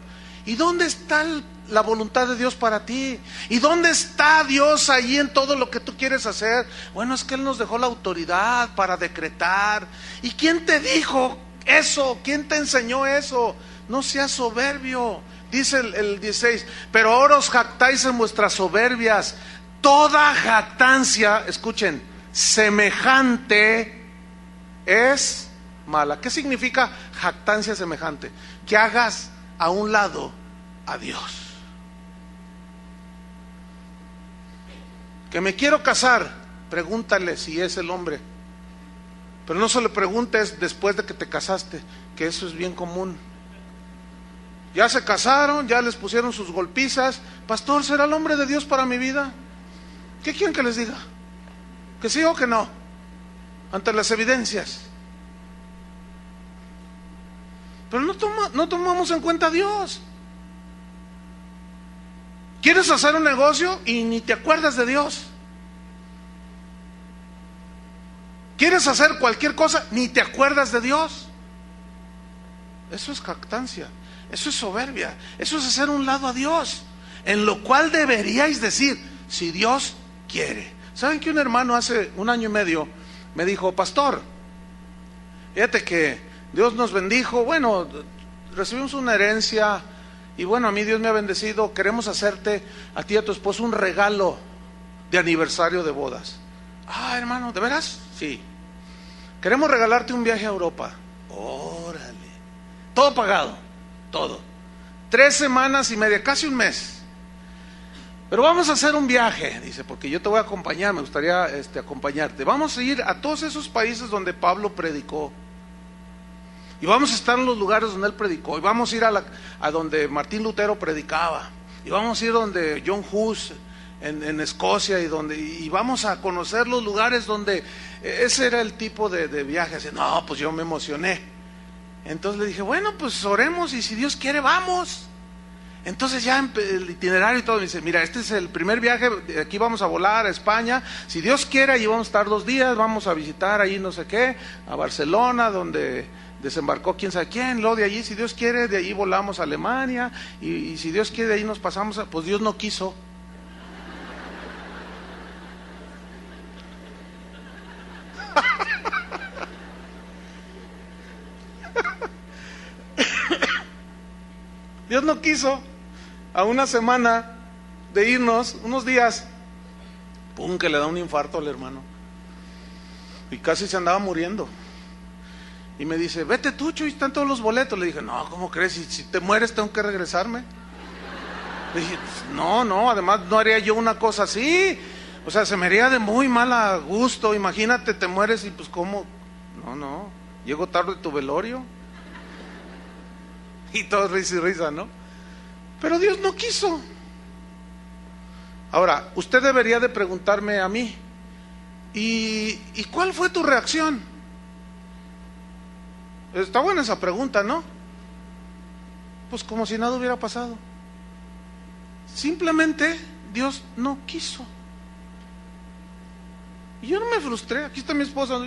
¿Y dónde está la voluntad de Dios para ti? ¿Y dónde está Dios ahí en todo lo que tú quieres hacer? Bueno, es que Él nos dejó la autoridad para decretar. ¿Y quién te dijo eso? ¿Quién te enseñó eso? No seas soberbio. Dice el 16, pero ahora os jactáis en vuestras soberbias. Toda jactancia, escuchen, semejante es mala. ¿Qué significa jactancia semejante? Que hagas a un lado a Dios. Que me quiero casar, pregúntale si es el hombre. Pero no se le preguntes después de que te casaste, que eso es bien común. Ya se casaron, ya les pusieron sus golpizas. Pastor, ¿será el hombre de Dios para mi vida? ¿Qué quieren que les diga? ¿Que sí o que no? Ante las evidencias. Pero no tomamos en cuenta a Dios. ¿Quieres hacer un negocio y ni te acuerdas de Dios? ¿Quieres hacer cualquier cosa? Ni te acuerdas de Dios. Eso es jactancia, eso es soberbia, eso es hacer un lado a Dios. En lo cual deberíais decir, si Dios quiere. ¿Saben que un hermano hace 1 año y medio me dijo, pastor, fíjate que Dios nos bendijo, bueno, recibimos una herencia y bueno, a mí Dios me ha bendecido, queremos hacerte a ti y a tu esposo un regalo de aniversario de bodas. Ah, hermano, ¿de veras? Sí. Queremos regalarte un viaje a Europa. Órale. Todo pagado, todo. 3 semanas y media, casi un mes. Pero vamos a hacer un viaje, dice, porque yo te voy a acompañar, me gustaría acompañarte. Vamos a ir a todos esos países donde Pablo predicó. Y vamos a estar en los lugares donde él predicó. Y vamos a ir a donde Martín Lutero predicaba. Y vamos a ir donde John Hus en Escocia. Y vamos a conocer los lugares donde ese era el tipo de viaje. Así, no, pues yo me emocioné. Entonces le dije, bueno, pues oremos y si Dios quiere, vamos. Entonces ya el itinerario y todo, me dice, mira, este es el primer viaje, aquí vamos a volar a España, si Dios quiere, allí vamos a estar 2 días, vamos a visitar ahí no sé qué, a Barcelona, donde desembarcó quién sabe quién, luego de allí, si Dios quiere, de allí volamos a Alemania, y si Dios quiere, de ahí nos pasamos, pues Dios no quiso. Dios no quiso. A 1 semana de irnos, unos días, pum, que le da un infarto al hermano. Y casi se andaba muriendo. Y me dice, vete tú, Chuy, están todos los boletos. Le dije, no, ¿cómo crees? Si te mueres tengo que regresarme. Le dije, no, además no haría yo una cosa así. O sea, se me haría de muy mal gusto. Imagínate, te mueres y pues ¿cómo? No, llego tarde a tu velorio. Y todo risa y risa, ¿no? Pero Dios no quiso. Ahora, usted debería de preguntarme a mí, ¿y cuál fue tu reacción? Está buena esa pregunta, ¿no? Pues como si nada hubiera pasado. Simplemente Dios no quiso. Y yo no me frustré. Aquí está mi esposa.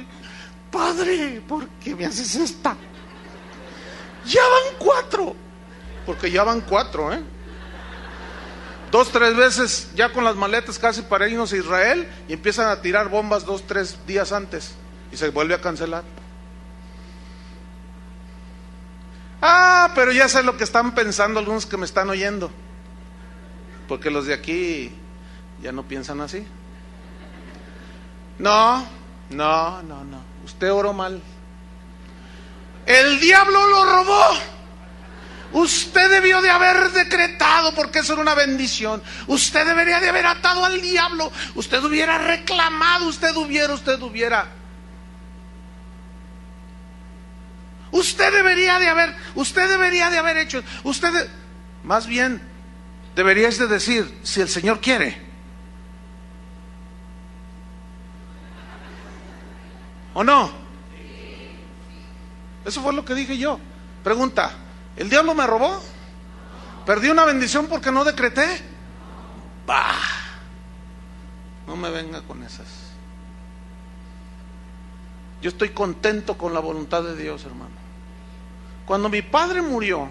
Padre, ¿por qué me haces esta? Ya van 4. Porque ya van 4, 2, 3 veces ya con las maletas casi para irnos a Israel, y empiezan a tirar bombas 2, 3 días antes y se vuelve a cancelar. Pero ya sé lo que están pensando algunos que me están oyendo, porque los de aquí ya no piensan así. No, usted oró mal. El diablo lo robó. Usted debió de haber decretado, porque eso era una bendición. Usted debería de haber atado al diablo. Usted hubiera reclamado, usted hubiera. Usted debería de haber hecho. Más bien, deberíais de decir, si el Señor quiere. ¿O no? Eso fue lo que dije yo. Pregunta, ¿el diablo me robó? ¿Perdí una bendición porque no decreté? Bah, no me venga con esas. Yo estoy contento con la voluntad de Dios, hermano. Cuando mi padre murió,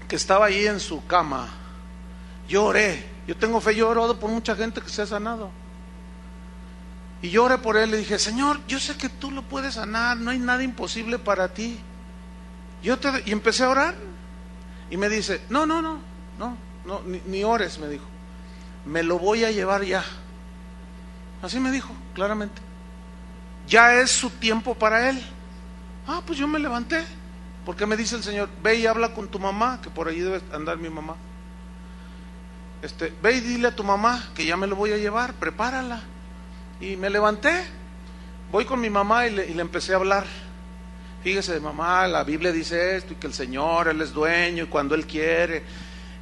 que estaba ahí en su cama, yo oré. Yo tengo fe, yo he orado por mucha gente que se ha sanado. Y yo oré por él, le dije, Señor, yo sé que tú lo puedes sanar, no hay nada imposible para ti. Y empecé a orar, y me dice, no, ni ores, me dijo, me lo voy a llevar ya. Así me dijo, claramente. Ya es su tiempo para él. Pues yo me levanté, porque me dice el Señor, ve y habla con tu mamá, que por allí debe andar mi mamá. Ve y dile a tu mamá que ya me lo voy a llevar, prepárala. Y me levanté, voy con mi mamá y le empecé a hablar. Fíjese, mamá, la Biblia dice esto, y que el Señor, Él es dueño, y cuando Él quiere.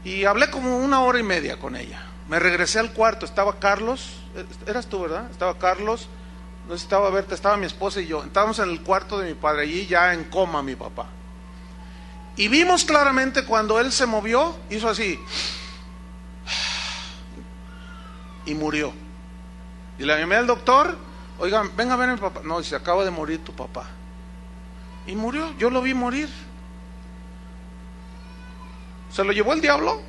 Y hablé como 1 hora y media con ella. Me regresé al cuarto, estaba Carlos, eras tú, ¿verdad? Estaba Carlos, no estaba Berta, estaba mi esposa y yo. Estábamos en el cuarto de mi padre, allí ya en coma mi papá. Y vimos claramente cuando él se movió, hizo así, y murió. Y le llamé al doctor, oigan, venga a ver a mi papá. No, se acaba de morir tu papá. Y murió, yo lo vi morir. ¿Se lo llevó el diablo?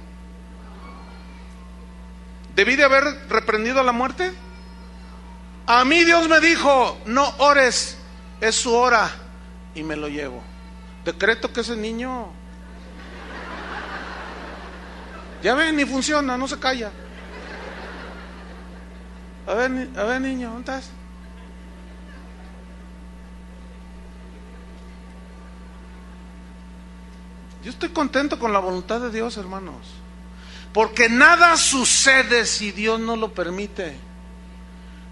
¿Debí de haber reprendido a la muerte? A mí Dios me dijo, no ores, es su hora. Y me lo llevo. Decreto que ese niño, ya ven, ni funciona, no se calla. A ver niño, ¿dónde estás? Yo estoy contento con la voluntad de Dios, hermanos, porque nada sucede si Dios no lo permite.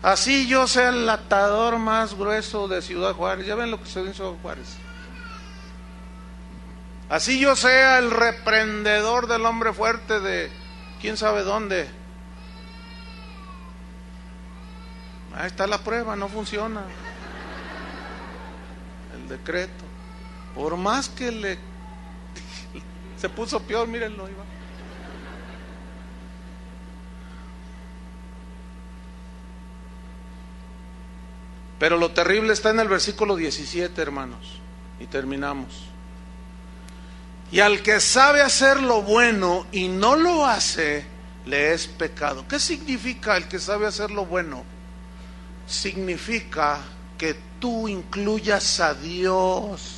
Así yo sea el atador más grueso de Ciudad Juárez, ya ven lo que se dice en Ciudad Juárez. Así yo sea el reprendedor del hombre fuerte de quién sabe dónde. Ahí está la prueba, no funciona el decreto. Por más que se puso peor, mírenlo, iba. Pero lo terrible está en el versículo 17, hermanos, y terminamos. Y al que sabe hacer lo bueno y no lo hace, le es pecado. ¿Qué significa el que sabe hacer lo bueno? Significa que tú incluyas a Dios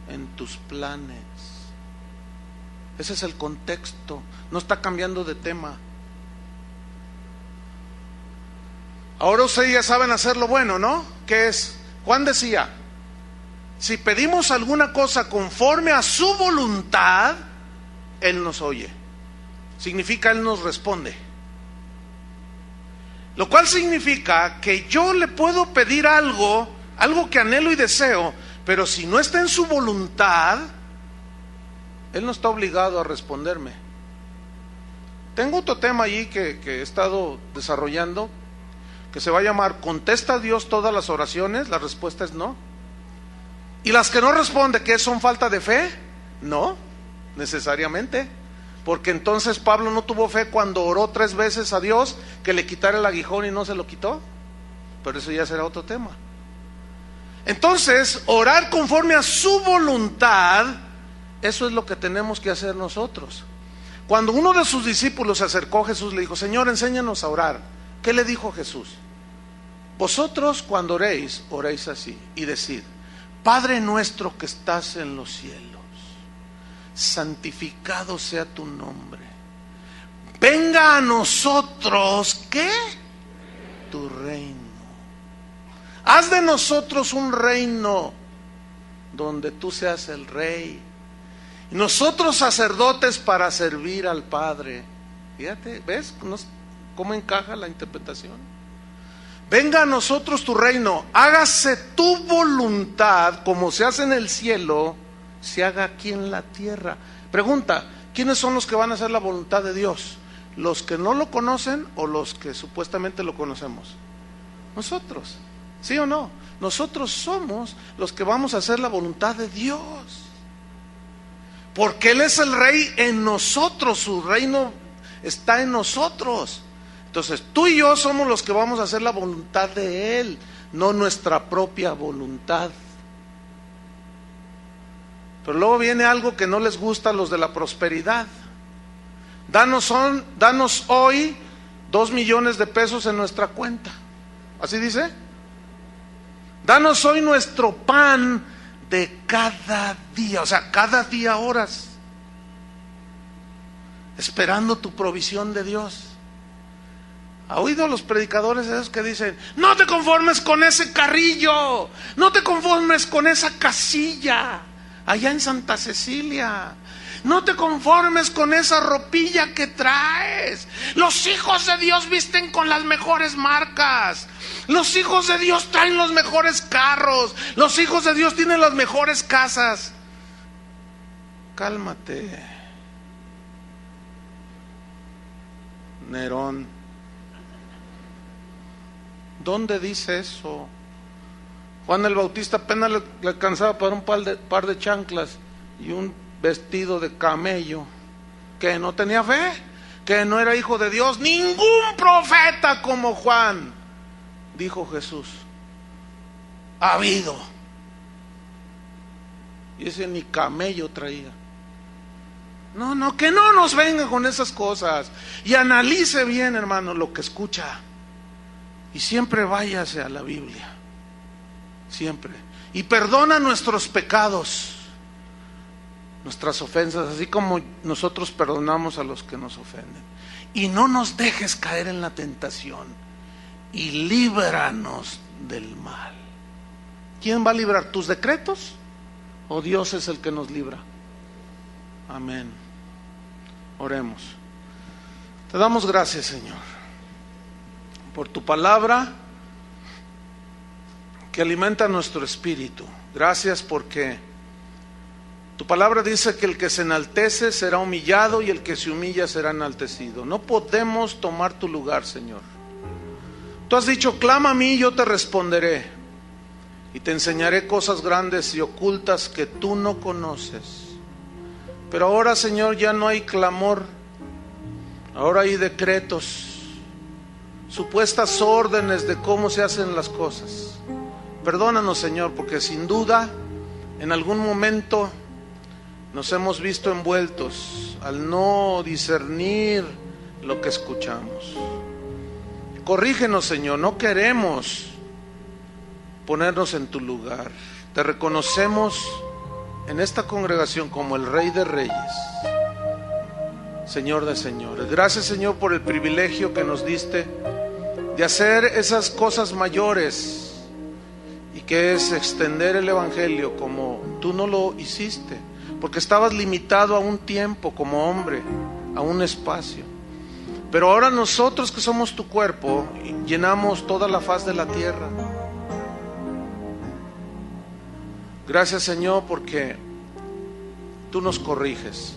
en tus planes. Ese es el contexto, no está cambiando de tema. Ahora ustedes ya saben hacer lo bueno, ¿no? ¿Qué es? Juan decía, si pedimos alguna cosa conforme a su voluntad, Él nos oye. Significa Él nos responde. Lo cual significa que yo le puedo pedir algo que anhelo y deseo, pero si no está en su voluntad, Él no está obligado a responderme. Tengo otro tema allí que he estado desarrollando, que se va a llamar ¿contesta a Dios todas las oraciones? La respuesta es no. ¿Y las que no responde, qué son, falta de fe? No, necesariamente. Porque entonces Pablo no tuvo fe cuando oró 3 veces a Dios que le quitara el aguijón y no se lo quitó. Pero eso ya será otro tema. Entonces, orar conforme a su voluntad Eso es lo que tenemos que hacer nosotros. Cuando uno de sus discípulos se acercó a Jesús, le dijo: Señor, enséñanos a orar. ¿Qué le dijo Jesús? Vosotros cuando oréis, oréis así, y decid: Padre nuestro que estás en los cielos, santificado sea tu nombre. Venga a nosotros, ¿qué? Tu reino. Haz de nosotros un reino donde tú seas el rey. Y nosotros sacerdotes para servir al Padre. Fíjate, ¿ves cómo encaja la interpretación? Venga a nosotros tu reino, hágase tu voluntad, como se hace en el cielo, se haga aquí en la tierra. Pregunta: ¿quiénes son los que van a hacer la voluntad de Dios? ¿Los que no lo conocen o los que supuestamente lo conocemos? Nosotros, ¿sí o no? Nosotros somos los que vamos a hacer la voluntad de Dios, porque Él es el rey en nosotros, su reino está en nosotros. Entonces tú y yo somos los que vamos a hacer la voluntad de Él, no nuestra propia voluntad. Pero luego viene algo que no les gusta a los de la prosperidad. Danos hoy 2 millones de pesos en nuestra cuenta. ¿Así dice? Danos hoy nuestro pan de cada día, o sea, cada día horas, esperando tu provisión de Dios. ¿Ha oído los predicadores esos que dicen: no te conformes con ese carrillo, no te conformes con esa casilla allá en Santa Cecilia, no te conformes con esa ropilla que traes? Los hijos de Dios visten con las mejores marcas, los hijos de Dios traen los mejores carros, los hijos de Dios tienen las mejores casas. Cálmate, Nerón. ¿Dónde dice eso? Juan el Bautista apenas le alcanzaba para un par de chanclas y un vestido de camello. ¿Que no tenía fe? ¿Que no era hijo de Dios? Ningún profeta como Juan, dijo Jesús, ha habido. Y ese ni camello traía. No, que no nos venga con esas cosas. Y analice bien, hermano, lo que escucha. Y siempre váyase a la Biblia, siempre. Y perdona nuestros pecados, nuestras ofensas, así como nosotros perdonamos a los que nos ofenden. Y no nos dejes caer en la tentación, y líbranos del mal. ¿Quién va a librar? ¿Tus decretos? ¿O Dios es el que nos libra? Amén. Oremos. Te damos gracias, Señor, por tu palabra que alimenta nuestro espíritu. Gracias porque tu palabra dice que el que se enaltece será humillado y el que se humilla será enaltecido. No podemos tomar tu lugar, Señor. Tú has dicho: clama a mí y yo te responderé, y te enseñaré cosas grandes y ocultas que tú no conoces. Pero ahora, Señor, ya no hay clamor, ahora hay decretos, supuestas órdenes de cómo se hacen las cosas. Perdónanos, Señor, porque sin duda en algún momento nos hemos visto envueltos al no discernir lo que escuchamos. Corrígenos, Señor, no queremos ponernos en tu lugar. Te reconocemos en esta congregación como el Rey de Reyes, Señor de señores. Gracias, Señor, por el privilegio que nos diste de hacer esas cosas mayores, y que es extender el evangelio como tú no lo hiciste, porque estabas limitado a un tiempo como hombre, a un espacio. Pero ahora nosotros que somos tu cuerpo llenamos toda la faz de la tierra. Gracias, Señor, porque tú nos corriges.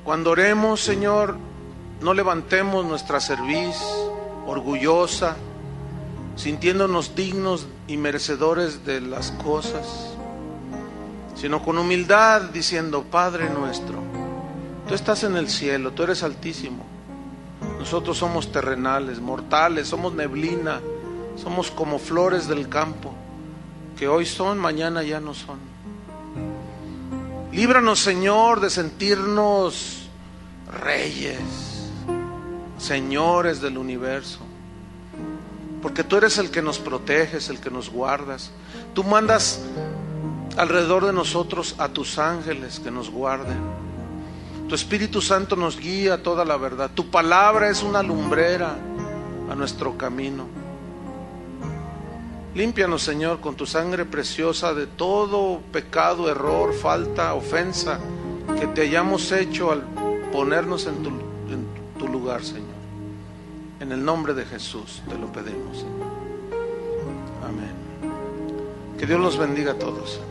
Cuando oremos, Señor, no levantemos nuestra cerviz orgullosa, sintiéndonos dignos y merecedores de las cosas, sino con humildad diciendo: Padre nuestro, tú estás en el cielo, tú eres altísimo. Nosotros somos terrenales, mortales, somos neblina, somos como flores del campo, que hoy son, mañana ya no son. Líbranos, Señor, de sentirnos reyes, señores del universo, porque tú eres el que nos proteges, el que nos guardas. Tú mandas alrededor de nosotros a tus ángeles que nos guarden. Tu Espíritu Santo nos guía a toda la verdad. Tu palabra es una lumbrera a nuestro camino. Límpianos, Señor, con tu sangre preciosa de todo pecado, error, falta, ofensa que te hayamos hecho al ponernos en tu lugar, Señor. En el nombre de Jesús te lo pedimos, Señor. Amén. Que Dios los bendiga a todos.